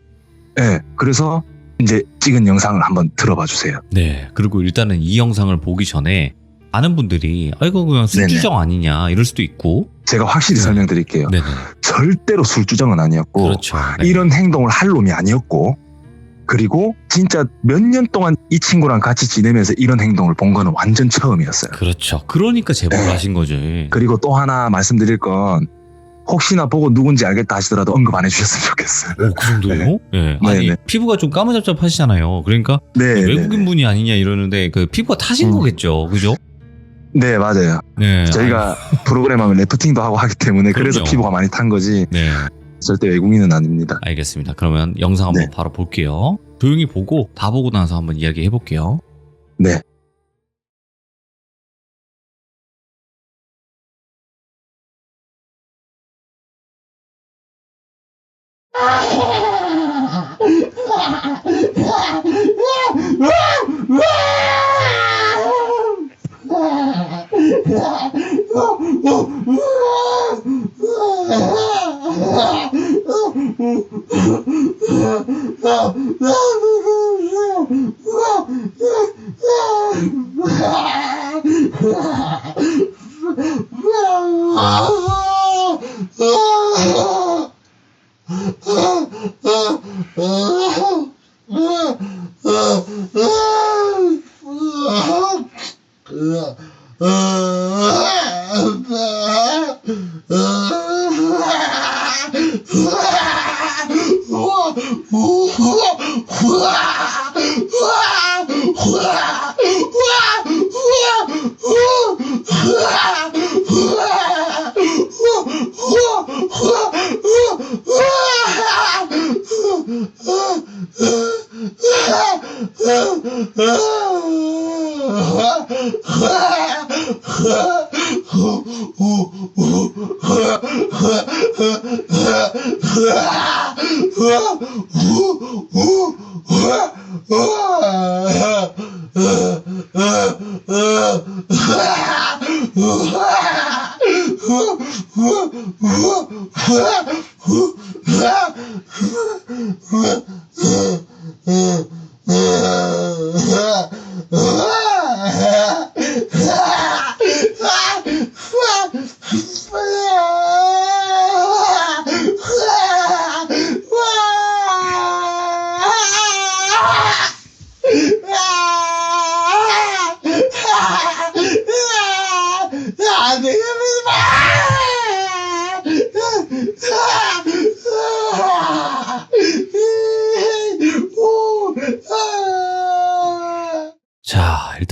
네, 그래서 이제 찍은 영상을 한번 들어봐 주세요. 네, 그리고 일단은 이 영상을 보기 전에 많은 분들이 이거 그냥 술주정 아니냐 이럴 수도 있고 제가 확실히 설명드릴게요. 네네. 절대로 술주정은 아니었고 그렇죠. 네. 이런 행동을 할 놈이 아니었고 그리고 진짜 몇 년 동안 이 친구랑 같이 지내면서 이런 행동을 본 거는 완전 처음이었어요. 그렇죠. 그러니까 제보를 하신 거죠. 그리고 또 하나 말씀드릴 건 혹시나 보고 누군지 알겠다 하시더라도 언급 안 해주셨으면 좋겠어요. 그 정도요? 네. 아니 네네. 피부가 좀 까무잡잡하시잖아요. 그러니까 네, 외국인 분이 아니냐 이러는데 그 피부가 타신 거겠죠. 그죠? 네, 맞아요. 네. 저희가 프로그램 하면 래프팅도 하고 하기 때문에 그래서 그럼요. 피부가 많이 탄 거지 네. 절대 외국인은 아닙니다. 알겠습니다. 그러면 영상 한번 네. 바로 볼게요. 조용히 보고 다 보고 나서 한번 이야기 해볼게요. 네.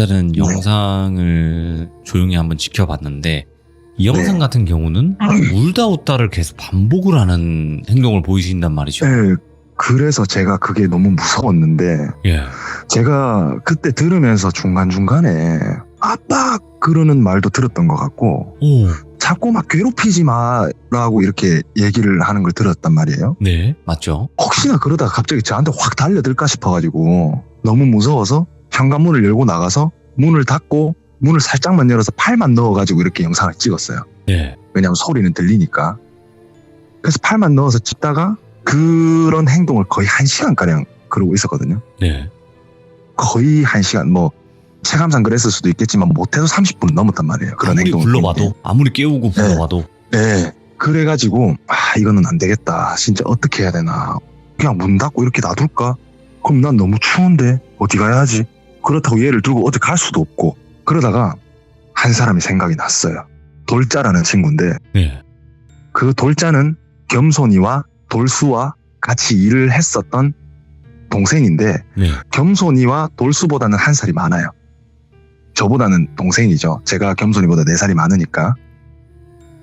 일단은 네. 영상을 조용히 한번 지켜봤는데 이 영상 네. 같은 경우는 울다 웃다를 계속 반복을 하는 행동을 보이신단 말이죠. 네, 그래서 제가 그게 너무 무서웠는데 예. 제가 그때 들으면서 중간중간에 아빠 그러는 말도 들었던 것 같고 오. 자꾸 막 괴롭히지 마라고 이렇게 얘기를 하는 걸 들었단 말이에요. 네, 맞죠. 혹시나 그러다가 갑자기 저한테 확 달려들까 싶어가지고 너무 무서워서 현관문을 열고 나가서 문을 닫고 문을 살짝만 열어서 팔만 넣어가지고 이렇게 영상을 찍었어요. 네. 왜냐하면 소리는 들리니까. 그래서 팔만 넣어서 찍다가 그런 행동을 거의 1시간가량 그러고 있었거든요. 네. 거의 1시간, 뭐 체감상 그랬을 수도 있겠지만 못해도 30분은 넘었단 말이에요. 그런 아무리 행동을 불러봐도, 아무리 깨우고 네. 불러봐도. 네. 그래가지고 이거는 안 되겠다. 진짜 어떻게 해야 되나. 그냥 문 닫고 이렇게 놔둘까? 그럼 난 너무 추운데 어디 가야 하지? 그렇다고 얘를 두고 어디 갈 수도 없고. 그러다가 한 사람이 생각이 났어요. 돌자라는 친구인데 네. 그 돌자는 겸손이와 돌수와 같이 일을 했었던 동생인데 네. 겸손이와 돌수보다는 한 살이 많아요. 저보다는 동생이죠. 제가 겸손이보다 4살이 많으니까.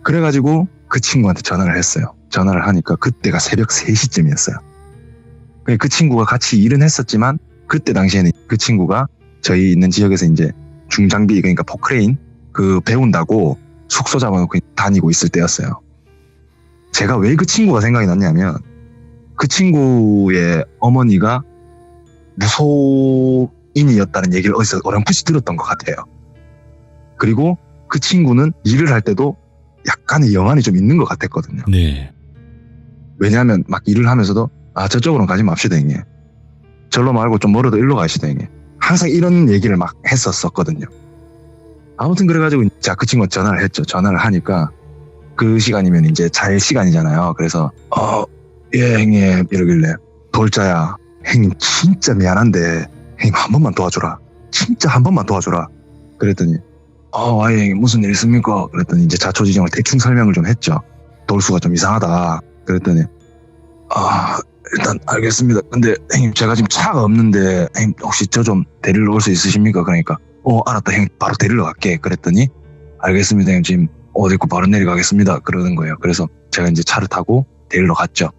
그래가지고 그 친구한테 전화를 했어요. 전화를 하니까 그때가 새벽 3시쯤이었어요. 그 친구가 같이 일은 했었지만 그때 당시에는 그 친구가 저희 있는 지역에서 이제 중장비, 그러니까 포크레인 그 배운다고 숙소 잡아놓고 다니고 있을 때였어요. 제가 왜 그 친구가 생각이 났냐면 그 친구의 어머니가 무속인이었다는 얘기를 어디서 어렴풋이 들었던 것 같아요. 그리고 그 친구는 일을 할 때도 약간의 영안이 좀 있는 것 같았거든요. 네. 왜냐하면 막 일을 하면서도 저쪽으로는 가지 맙시다 형님. 절로 말고 좀 멀어도 일로 가시다 형님. 항상 이런 얘기를 막 했었거든요. 아무튼 그래가지고 자, 그 친구가 전화를 했죠. 전화를 하니까 그 시간이면 이제 잘 시간이잖아요. 그래서 예 형님 이러길래 돌자야 형님 진짜 미안한데 형님 한 번만 도와줘라. 진짜 한 번만 도와줘라. 그랬더니 아예 형님 무슨 일 있습니까? 그랬더니 이제 자초지종을 대충 설명을 좀 했죠. 돌수가 좀 이상하다. 그랬더니 일단 알겠습니다. 근데 형님 제가 지금 차가 없는데 형님 혹시 저 좀 데리러 올 수 있으십니까? 그러니까 알았다 형님 바로 데리러 갈게. 그랬더니 알겠습니다 형님 지금 어디 있고 바로 내려가겠습니다. 그러는 거예요. 그래서 제가 이제 차를 타고 데리러 갔죠.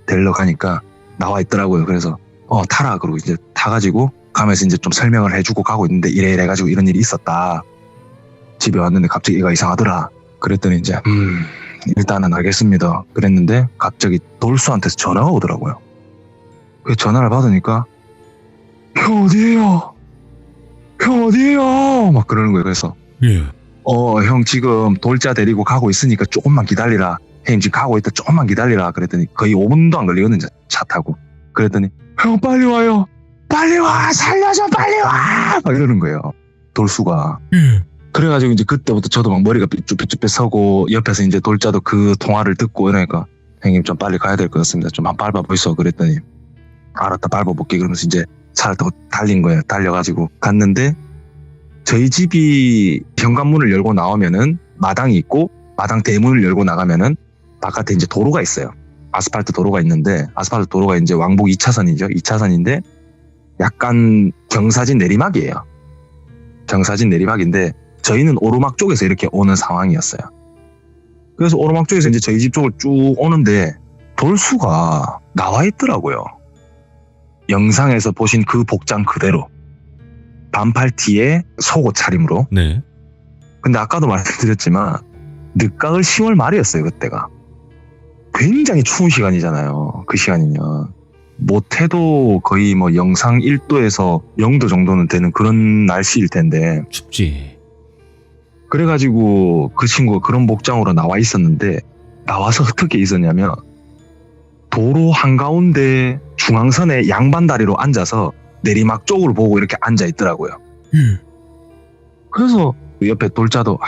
데리러 가니까 나와 있더라고요. 그래서 타라 그러고 이제 타가지고 가면서 이제 좀 설명을 해주고 가고 있는데 이래 해가지고 이런 일이 있었다. 집에 왔는데 갑자기 얘가 이상하더라. 그랬더니 이제 일단은 알겠습니다. 그랬는데 갑자기 돌수한테서 전화가 오더라고요. 그 전화를 받으니까 형 어디에요? 형 어디에요? 막 그러는 거예요. 그래서 예. 형 지금 돌자 데리고 가고 있으니까 조금만 기다리라. 형님 지금 가고 있다 조금만 기다리라. 그랬더니 거의 5분도 안 걸리거든요. 차 타고. 그랬더니 형 빨리 와요. 빨리 와 살려줘 빨리 와. 막 이러는 거예요. 돌수가. 예. 그래가지고 이제 그때부터 저도 막 머리가 삐쭉삐쭉 서고 옆에서 이제 돌자도 그 통화를 듣고 이러니까 형님 좀 빨리 가야 될 것 같습니다. 좀 한 밟아보이소. 그랬더니 알았다 밟아볼게. 그러면서 이제 차를 타고 달린 거예요. 달려가지고 갔는데 저희 집이 현관문을 열고 나오면은 마당이 있고 마당 대문을 열고 나가면은 바깥에 이제 도로가 있어요. 아스팔트 도로가 있는데 아스팔트 도로가 이제 왕복 2차선이죠. 2차선인데 약간 경사진 내리막이에요. 경사진 내리막인데 저희는 오르막 쪽에서 이렇게 오는 상황이었어요. 그래서 오르막 쪽에서 이제 저희 집 쪽을 쭉 오는데 돌수가 나와 있더라고요. 영상에서 보신 그 복장 그대로 반팔티에 속옷 차림으로. 네. 근데 아까도 말씀드렸지만 늦가을 10월 말이었어요. 그때가 굉장히 추운 시간이잖아요. 그 시간이면 못해도 거의 뭐 영상 1도에서 0도 정도는 되는 그런 날씨일 텐데 춥지. 그래가지고 그 친구가 그런 복장으로 나와 있었는데 나와서 어떻게 있었냐면 도로 한가운데 중앙선에 양반 다리로 앉아서 내리막 쪽으로 보고 이렇게 앉아 있더라고요. 그래서 옆에 돌자도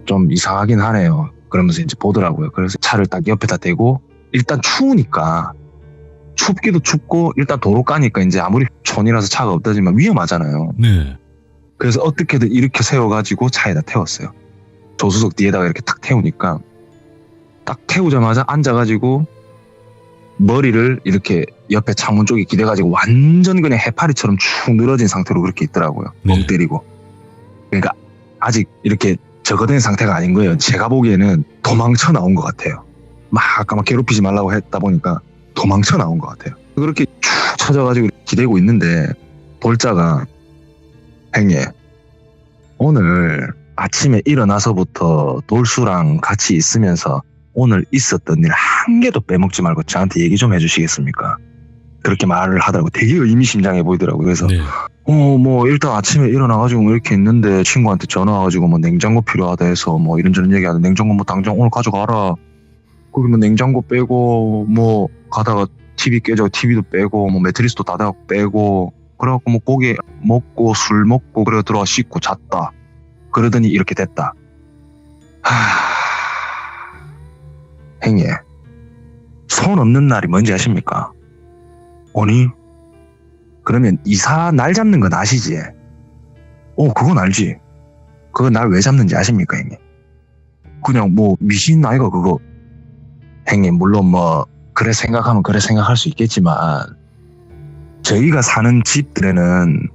좀 이상하긴 하네요. 그러면서 이제 보더라고요. 그래서 차를 딱 옆에다 대고 일단 추우니까 춥기도 춥고 일단 도로 까니까 이제 아무리 촌이라서 차가 없다지만 위험하잖아요. 네. 그래서 어떻게든 이렇게 세워가지고 차에다 태웠어요. 조수석 뒤에다가 이렇게 딱 태우니까 딱 태우자마자 앉아가지고 머리를 이렇게 옆에 창문 쪽에 기대가지고 완전 그냥 해파리처럼 축 늘어진 상태로 그렇게 있더라고요. 멍 때리고. 그러니까 아직 이렇게 적어된 상태가 아닌 거예요. 제가 보기에는 도망쳐 나온 것 같아요. 아까 막 괴롭히지 말라고 했다 보니까 도망쳐 나온 것 같아요. 그렇게 쭉 찾아가지고 기대고 있는데 돌자가 행예 오늘 아침에 일어나서부터 돌수랑 같이 있으면서 오늘 있었던 일 한 개도 빼먹지 말고 저한테 얘기 좀 해주시겠습니까? 그렇게 말을 하더라고요. 되게 의미심장해 보이더라고요. 그래서 네. 뭐 일단 아침에 일어나가지고 뭐 이렇게 있는데 친구한테 전화 와가지고 뭐 냉장고 필요하다 해서 뭐 이런저런 얘기하는데 냉장고 뭐 당장 오늘 가져가라. 거기 뭐 냉장고 빼고 뭐 가다가 TV 깨져 TV도 빼고 뭐 매트리스도 다 빼고 그래갖고 뭐 고기 먹고 술 먹고 그래 들어와 씻고 잤다. 그러더니 이렇게 됐다. 행예 손 없는 날이 뭔지 아십니까? 아니 그러면 이사 날 잡는 건 아시지? 그건 알지. 그거 날 왜 잡는지 아십니까, 형님? 그냥 뭐 미신 아이가 그거. 형님 물론 뭐 그래 생각하면 그래 생각할 수 있겠지만 저희가 사는 집들에는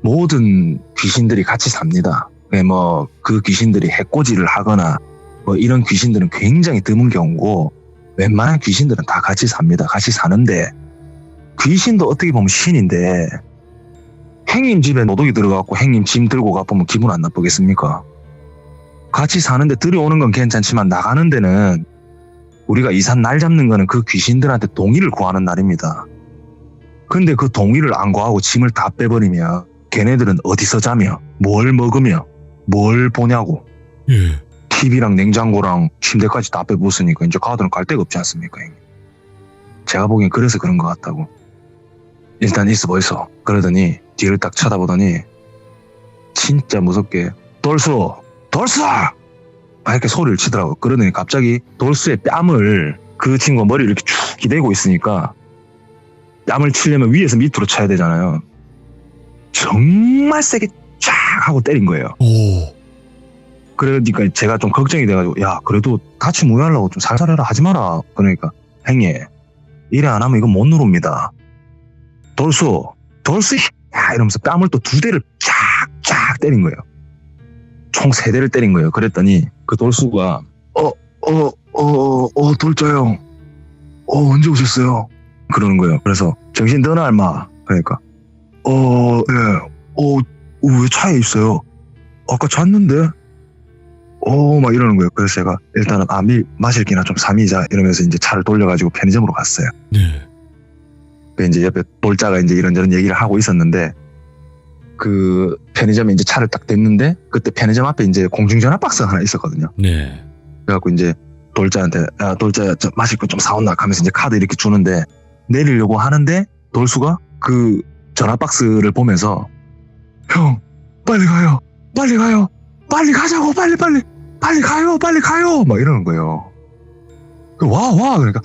모든 귀신들이 같이 삽니다. 뭐 그 귀신들이 해코지를 하거나 뭐 이런 귀신들은 굉장히 드문 경우고 웬만한 귀신들은 다 같이 삽니다. 같이 사는데 귀신도 어떻게 보면 신인데 행님 집에 노독이 들어가고 행님 짐 들고 가보면 기분 안 나쁘겠습니까? 같이 사는데 들여오는 건 괜찮지만 나가는 데는 우리가 이사 날 잡는 거는 그 귀신들한테 동의를 구하는 날입니다. 근데 그 동의를 안 구하고 짐을 다 빼버리면 걔네들은 어디서 자며 뭘 먹으며 뭘 보냐고. 예. TV랑 냉장고랑 침대까지 다 빼부수니까 이제 가들은 갈 데가 없지 않습니까? 형님? 제가 보기엔 그래서 그런 것 같다고. 일단 있어 보이소. 그러더니 뒤를 딱 쳐다보더니 진짜 무섭게 돌수! 이렇게 소리를 치더라고. 그러더니 갑자기 돌수의 뺨을 그 친구가 머리를 이렇게 쭉 기대고 있으니까 뺨을 치려면 위에서 밑으로 쳐야 되잖아요. 정말 세게 쫙 하고 때린 거예요. 오. 그러니까 제가 좀 걱정이 돼가지고 야 그래도 같이 모여하려고 좀 살살 해라 하지 마라. 그러니까 행예 이래 안 하면 이거 못 누릅니다. 돌수 야 이러면서 뺨을 또 2대를 쫙쫙 때린 거예요. 총 3대를 때린 거예요. 그랬더니 그 돌수가 돌자 형 언제 오셨어요? 그러는 거예요. 그래서 정신 드나 알마. 그러니까 왜 차에 있어요? 아까 잤는데 막 이러는 거예요. 그래서 제가 일단은 마실 기나 좀 삼이자 이러면서 이제 차를 돌려가지고 편의점으로 갔어요. 네. 그 이제 옆에 돌자가 이제 이런저런 얘기를 하고 있었는데 그 편의점에 이제 차를 딱 댔는데 그때 편의점 앞에 이제 공중전화 박스가 하나 있었거든요. 네. 그래갖고 이제 돌자한테 야 돌자야 저 마실 거 좀 사온나 하면서 이제 카드 이렇게 주는데 내리려고 하는데 돌수가 그 전화 박스를 보면서 형 빨리 가자고 빨리 가요 막 이러는 거예요. 와 그러니까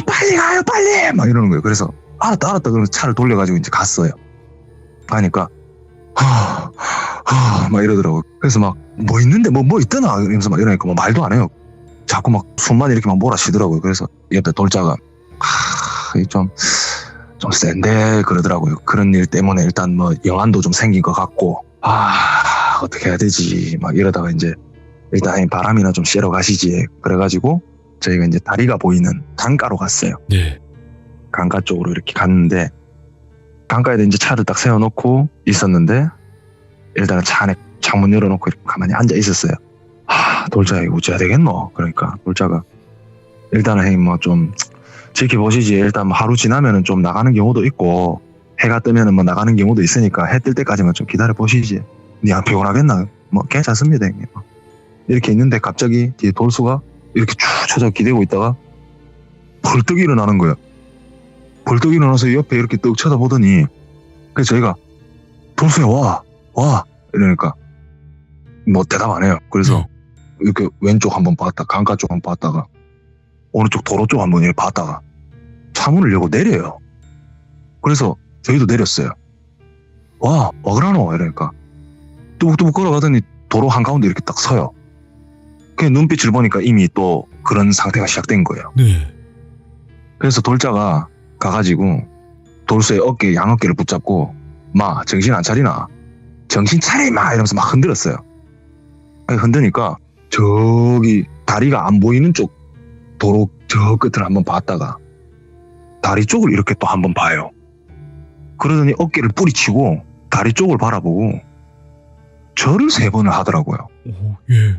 빨리 가요 빨리 막 이러는 거예요. 그래서 알았다 그러면서 차를 돌려가지고 이제 갔어요. 가니까 막 이러더라고요. 그래서 막 뭐 있는데 뭐 있더나 이러면서 막 이러니까 뭐 말도 안 해요. 자꾸 막 숨만 이렇게 막 몰아쉬더라고요. 그래서 옆에 돌자가 좀 센데 그러더라고요. 그런 일 때문에 일단 뭐 영안도 좀 생긴 것 같고 어떻게 해야 되지 막 이러다가 이제 일단 바람이나 좀 쐬러 가시지. 그래가지고 저희가 이제 다리가 보이는 강가로 갔어요. 네. 강가 쪽으로 이렇게 갔는데 강가에다 이제 차를 딱 세워놓고 있었는데 일단은 차 안에 창문 열어놓고 이렇게 가만히 앉아 있었어요. 돌자 이거 어째야 되겠노? 그러니까 돌자가 일단은 형님 뭐 좀 지켜보시지. 일단 뭐 하루 지나면은 좀 나가는 경우도 있고 해가 뜨면은 뭐 나가는 경우도 있으니까 해 뜰 때까지만 좀 기다려 보시지. 니 피곤하겠나? 뭐 괜찮습니다 형님. 이렇게 있는데 갑자기 뒤에 돌수가 이렇게 쭉 쳐져 기대고 있다가 벌떡 일어나는 거예요. 벌떡 일어나서 옆에 이렇게 떡 쳐다보더니 그래서 저희가 돌수야 와 이러니까 뭐 대답 안 해요. 그래서 이렇게 왼쪽 한번 봤다 강가 쪽 한번 봤다가 오른쪽 도로 쪽 한번 이렇게 봤다가 차문을 열고 내려요. 그래서 저희도 내렸어요. 와 그러노 이러니까 뚜벅뚜벅 걸어가더니 도로 한가운데 이렇게 딱 서요. 그 눈빛을 보니까 이미 또 그런 상태가 시작된 거예요. 네. 그래서 돌자가 가가지고 돌수의 어깨, 양어깨를 붙잡고 마 정신 안 차리나? 정신 차려 임마! 이러면서 막 흔들었어요. 흔드니까 저기 다리가 안 보이는 쪽 도로 저 끝을 한번 봤다가 다리 쪽을 이렇게 또 한번 봐요. 그러더니 어깨를 뿌리치고 다리 쪽을 바라보고 절을 3번을 하더라고요. 예.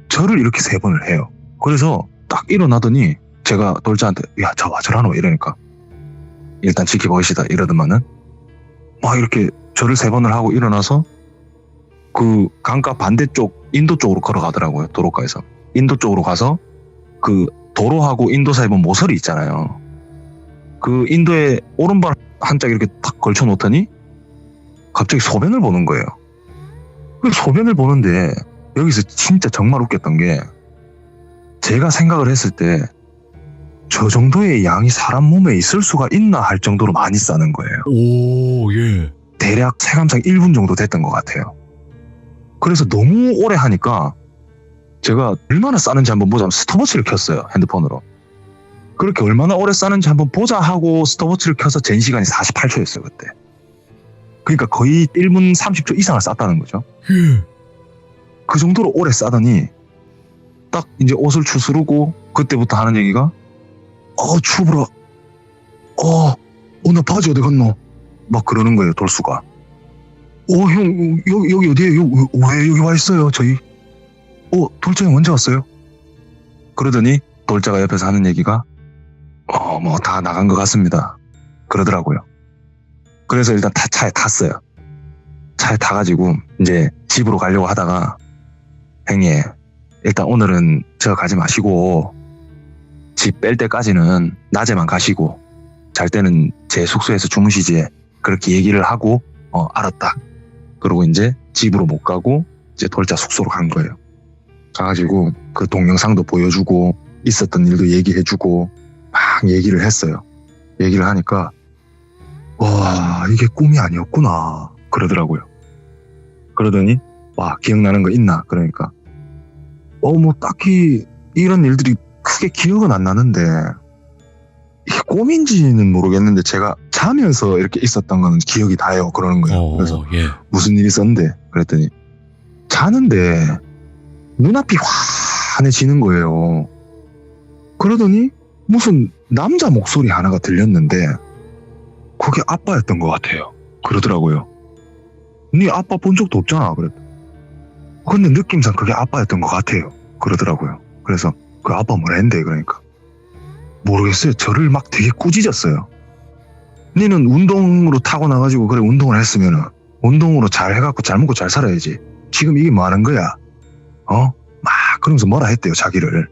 절을 이렇게 3번을 해요. 그래서 딱 일어나더니 제가 돌자한테 야 저 와 절하노 이러니까 일단 지켜보시다 이러더만은 막 이렇게 절을 3번을 하고 일어나서 그 강가 반대쪽 인도 쪽으로 걸어가더라고요. 도로가에서 인도 쪽으로 가서 그 도로하고 인도 사이 뭐 모서리 있잖아요. 그 인도에 오른발 한짝 이렇게 탁 걸쳐 놓더니 갑자기 소변을 보는 거예요. 그 소변을 보는데 여기서 진짜 정말 웃겼던 게 제가 생각을 했을 때 저 정도의 양이 사람 몸에 있을 수가 있나 할 정도로 많이 싸는 거예요. 오, 예. 대략 체감상 1분 정도 됐던 것 같아요. 그래서 너무 오래 하니까 제가 얼마나 싸는지 한번 보자 하면 스톱워치를 켰어요. 핸드폰으로. 그렇게 얼마나 오래 싸는지 한번 보자 하고 스톱워치를 켜서 잰 시간이 48초였어요. 그때. 그러니까 거의 1분 30초 이상을 쌌다는 거죠. 예. 그 정도로 오래 싸더니 딱 이제 옷을 추스르고 그때부터 하는 얘기가 추브라 나 바지 어디 갔노? 막 그러는 거예요. 돌수가. 형 여기 어디에요? 왜 여기 와 있어요? 저희 돌자 형 언제 왔어요? 그러더니 돌자가 옆에서 하는 얘기가 뭐 다 나간 것 같습니다. 그러더라고요. 그래서 일단 차에 탔어요. 차에 타가지고 이제 집으로 가려고 하다가 형님 일단 오늘은 저 가지 마시고 집 뺄 때까지는 낮에만 가시고 잘 때는 제 숙소에서 주무시지 그렇게 얘기를 하고 알았다. 그러고 이제 집으로 못 가고 이제 돌자 숙소로 간 거예요. 가가지고 그 동영상도 보여주고 있었던 일도 얘기해주고 막 얘기를 했어요. 얘기를 하니까 와 이게 꿈이 아니었구나 그러더라고요. 그러더니 와 기억나는 거 있나? 그러니까 뭐 딱히 이런 일들이 크게 기억은 안 나는데 이게 꿈인지는 모르겠는데 제가 자면서 이렇게 있었던 거는 기억이 나요. 그러는 거예요. 그래서 예. 무슨 일이 있었는데 그랬더니 자는데 눈앞이 환해지는 거예요. 그러더니 무슨 남자 목소리 하나가 들렸는데 그게 아빠였던 것 같아요. 그러더라고요. 네 아빠 본 적도 없잖아. 근데 느낌상 그게 아빠였던 것 같아요. 그러더라고요. 그래서 그 아빠 뭐라 했는데 그러니까 모르겠어요. 저를 막 되게 꾸짖었어요. 니는 운동으로 타고나가지고 그래 운동을 했으면은 운동으로 잘 해갖고 잘 먹고 잘 살아야지. 지금 이게 뭐 하는 거야? 막 그러면서 뭐라 했대요. 자기를.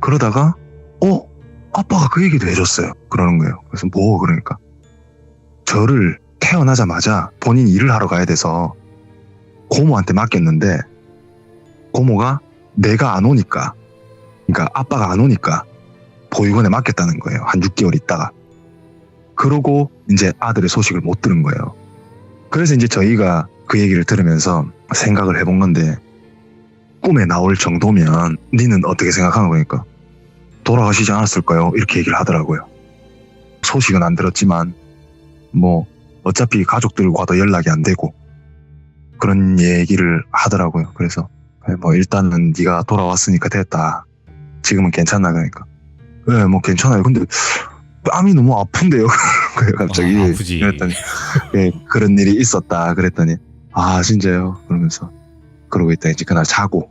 그러다가 아빠가 그 얘기도 해줬어요. 그러는 거예요. 그래서 뭐 그러니까 저를 태어나자마자 본인이 일을 하러 가야 돼서 고모한테 맡겼는데 고모가 내가 안 오니까 그러니까 아빠가 안 오니까 보육원에 맡겼다는 거예요. 한 6개월 있다가. 그러고 이제 아들의 소식을 못 들은 거예요. 그래서 이제 저희가 그 얘기를 들으면서 생각을 해본 건데 꿈에 나올 정도면 니는 어떻게 생각하는 거니까 돌아가시지 않았을까요? 이렇게 얘기를 하더라고요. 소식은 안 들었지만 뭐 어차피 가족들과도 연락이 안 되고 그런 얘기를 하더라고요. 그래서 뭐 일단은 네가 돌아왔으니까 됐다. 지금은 괜찮나 그러니까. 네, 뭐 괜찮아요. 근데 뺨이 너무 아픈데요. 갑자기. 아프지. 그랬더니 네, 그런 일이 있었다. 그랬더니 진짜요? 그러면서 그러고 있다 이제 그날 자고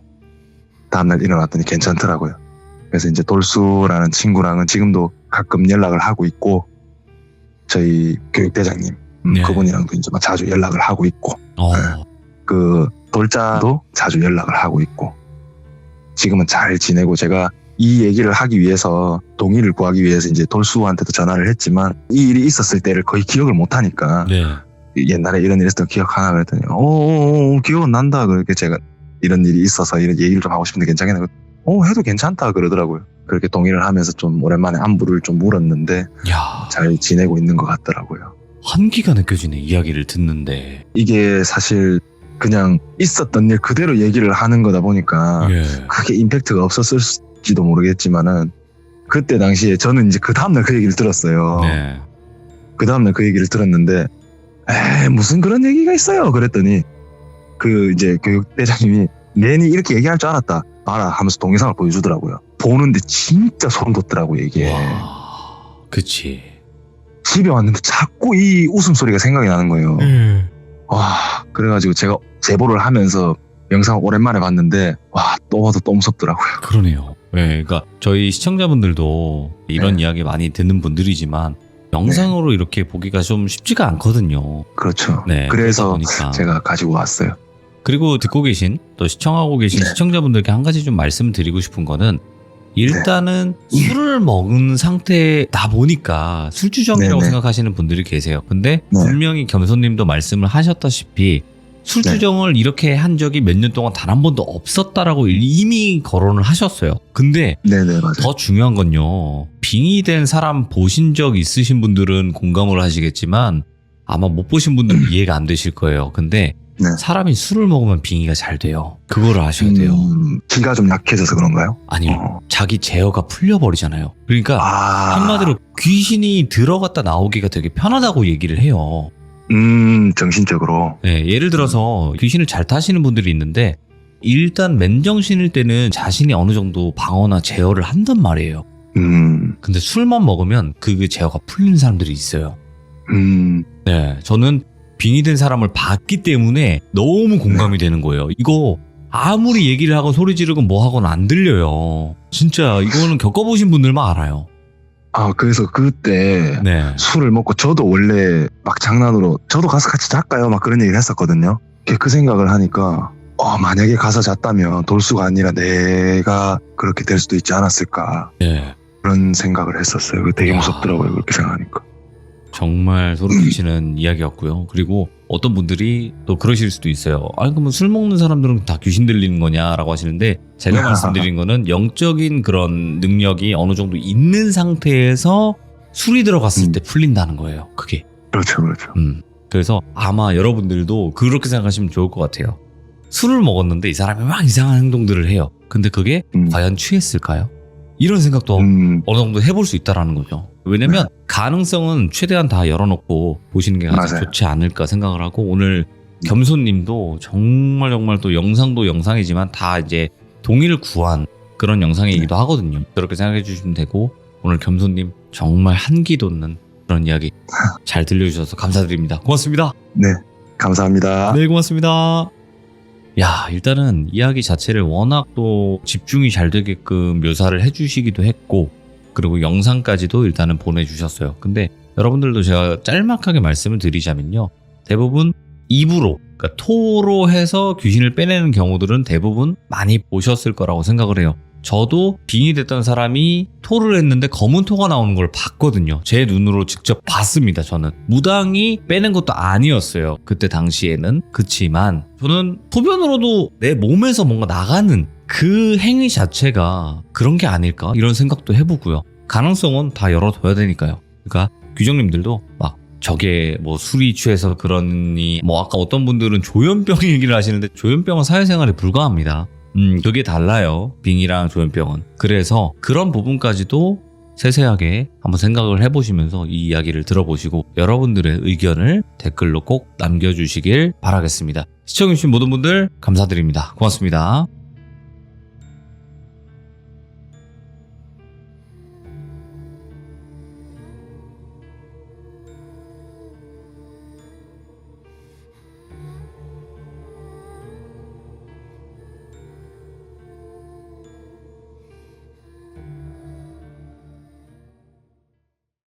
다음날 일어났더니 괜찮더라고요. 그래서 이제 돌수라는 친구랑은 지금도 가끔 연락을 하고 있고 저희 교육대장님 네. 그분이랑도 이제 막 자주 연락을 하고 있고 그 돌자도 자주 연락을 하고 있고 지금은 잘 지내고 제가 이 얘기를 하기 위해서 동의를 구하기 위해서 이제 돌수한테도 전화를 했지만 이 일이 있었을 때를 거의 기억을 못 하니까 네. 옛날에 이런 일이 있었던 거 기억하나 그랬더니 기억은 난다. 그렇게 제가 이런 일이 있어서 이런 얘기를 좀 하고 싶은데 괜찮겠나? 해도 괜찮다 그러더라고요. 그렇게 동의를 하면서 좀 오랜만에 안부를 좀 물었는데 야, 잘 지내고 있는 것 같더라고요. 한기가 느껴지네 이야기를 듣는데. 이게 사실 그냥 있었던 일 그대로 얘기를 하는 거다 보니까 예. 크게 임팩트가 없었을지도 모르겠지만은 그때 당시에 저는 이제 그 다음날 그 얘기를 들었어요. 네. 그 다음날 그 얘기를 들었는데, 무슨 그런 얘기가 있어요. 그랬더니, 그 이제 교육대장님이 괜히 이렇게 얘기할 줄 알았다. 알아 하면서 동영상을 보여주더라고요. 보는데 진짜 소름 돋더라고요, 이게. 와, 그치. 집에 왔는데 자꾸 이 웃음소리가 생각이 나는 거예요. 와, 그래가지고 제가 제보를 하면서 영상을 오랜만에 봤는데, 와, 또 봐도 또 무섭더라고요. 그러네요. 네, 그러니까 저희 시청자분들도 이런 네. 이야기 많이 듣는 분들이지만 영상으로 이렇게 보기가 좀 쉽지가 않거든요. 그렇죠. 네, 그래서 그러다 보니까. 제가 가지고 왔어요. 그리고 듣고 계신 또 시청하고 계신 네. 시청자분들께 한 가지 좀 말씀드리고 싶은 거는 일단은 술을 먹은 상태다 보니까 술주정이라고 네네. 생각하시는 분들이 계세요. 근데 네. 분명히 겸손님도 말씀을 하셨다시피 술주정을 이렇게 한 적이 몇 년 동안 단 한 번도 없었다라고 이미 거론을 하셨어요. 근데 네네, 맞아요. 더 중요한 건요. 빙의된 사람 보신 적 있으신 분들은 공감을 하시겠지만 아마 못 보신 분들은 이해가 안 되실 거예요. 근데 네. 사람이 술을 먹으면 빙의가 잘 돼요. 그거를 아셔야 돼요. 기가 좀 약해져서 그런가요? 아니요. 자기 제어가 풀려버리잖아요. 그러니까 한마디로 귀신이 들어갔다 나오기가 되게 편하다고 얘기를 해요. 정신적으로. 네, 예를 들어서 귀신을 잘 타시는 분들이 있는데 일단 맨정신일 때는 자신이 어느 정도 방어나 제어를 한단 말이에요. 근데 술만 먹으면 그 제어가 풀리는 사람들이 있어요. 네, 저는 빙의된 사람을 봤기 때문에 너무 공감이 되는 거예요. 이거 아무리 얘기를 하고 소리 지르고 뭐 하고는 안 들려요. 진짜 이거는 겪어보신 분들만 알아요. 그래서 그때 네. 술을 먹고 저도 원래 막 장난으로 저도 가서 같이 잘까요? 막 그런 얘기를 했었거든요. 그 생각을 하니까 만약에 가서 잤다면 돌수가 아니라 내가 그렇게 될 수도 있지 않았을까. 네. 그런 생각을 했었어요. 되게 무섭더라고요. 그렇게 생각하니까. 정말 소름 끼치는 이야기였고요. 그리고 어떤 분들이 또 그러실 수도 있어요. 아니 그러면 술 먹는 사람들은 다 귀신 들리는 거냐라고 하시는데 제가 말씀드린 거는 영적인 그런 능력이 어느 정도 있는 상태에서 술이 들어갔을 때 풀린다는 거예요. 그게. 그렇죠. 그래서 아마 여러분들도 그렇게 생각하시면 좋을 것 같아요. 술을 먹었는데 이 사람이 막 이상한 행동들을 해요. 근데 그게 과연 취했을까요? 이런 생각도 어느 정도 해볼 수 있다라는 거죠. 왜냐면 가능성은 최대한 다 열어놓고 보시는 게 가장 맞아요. 좋지 않을까 생각을 하고 오늘 겸손님도 정말 또 영상도 영상이지만 다 이제 동의를 구한 그런 영상이기도 하거든요. 그렇게 생각해 주시면 되고 오늘 겸손님 정말 한기 돋는 그런 이야기 잘 들려주셔서 감사드립니다. 고맙습니다. 네, 감사합니다. 네, 고맙습니다. 야, 일단은 이야기 자체를 워낙 또 집중이 잘 되게끔 묘사를 해주시기도 했고 그리고 영상까지도 일단은 보내주셨어요. 근데 여러분들도 제가 짤막하게 말씀을 드리자면요. 대부분 입으로, 그러니까 토로 해서 귀신을 빼내는 경우들은 대부분 많이 보셨을 거라고 생각을 해요. 저도 빙의됐던 사람이 토를 했는데 검은 토가 나오는 걸 봤거든요. 제 눈으로 직접 봤습니다. 저는 무당이 빼낸 것도 아니었어요. 그때 당시에는. 그치만 저는 소변으로도 내 몸에서 뭔가 나가는 그 행위 자체가 그런 게 아닐까 이런 생각도 해보고요. 가능성은 다 열어둬야 되니까요. 그러니까 규정님들도 막 저게 뭐 술이 취해서 그러니 뭐 아까 어떤 분들은 조현병 얘기를 하시는데 조현병은 사회생활에 불과합니다. 그게 달라요. 빙이랑 조현병은. 그래서 그런 부분까지도 세세하게 한번 생각을 해보시면서 이 이야기를 들어보시고 여러분들의 의견을 댓글로 꼭 남겨주시길 바라겠습니다. 시청해주신 모든 분들 감사드립니다. 고맙습니다.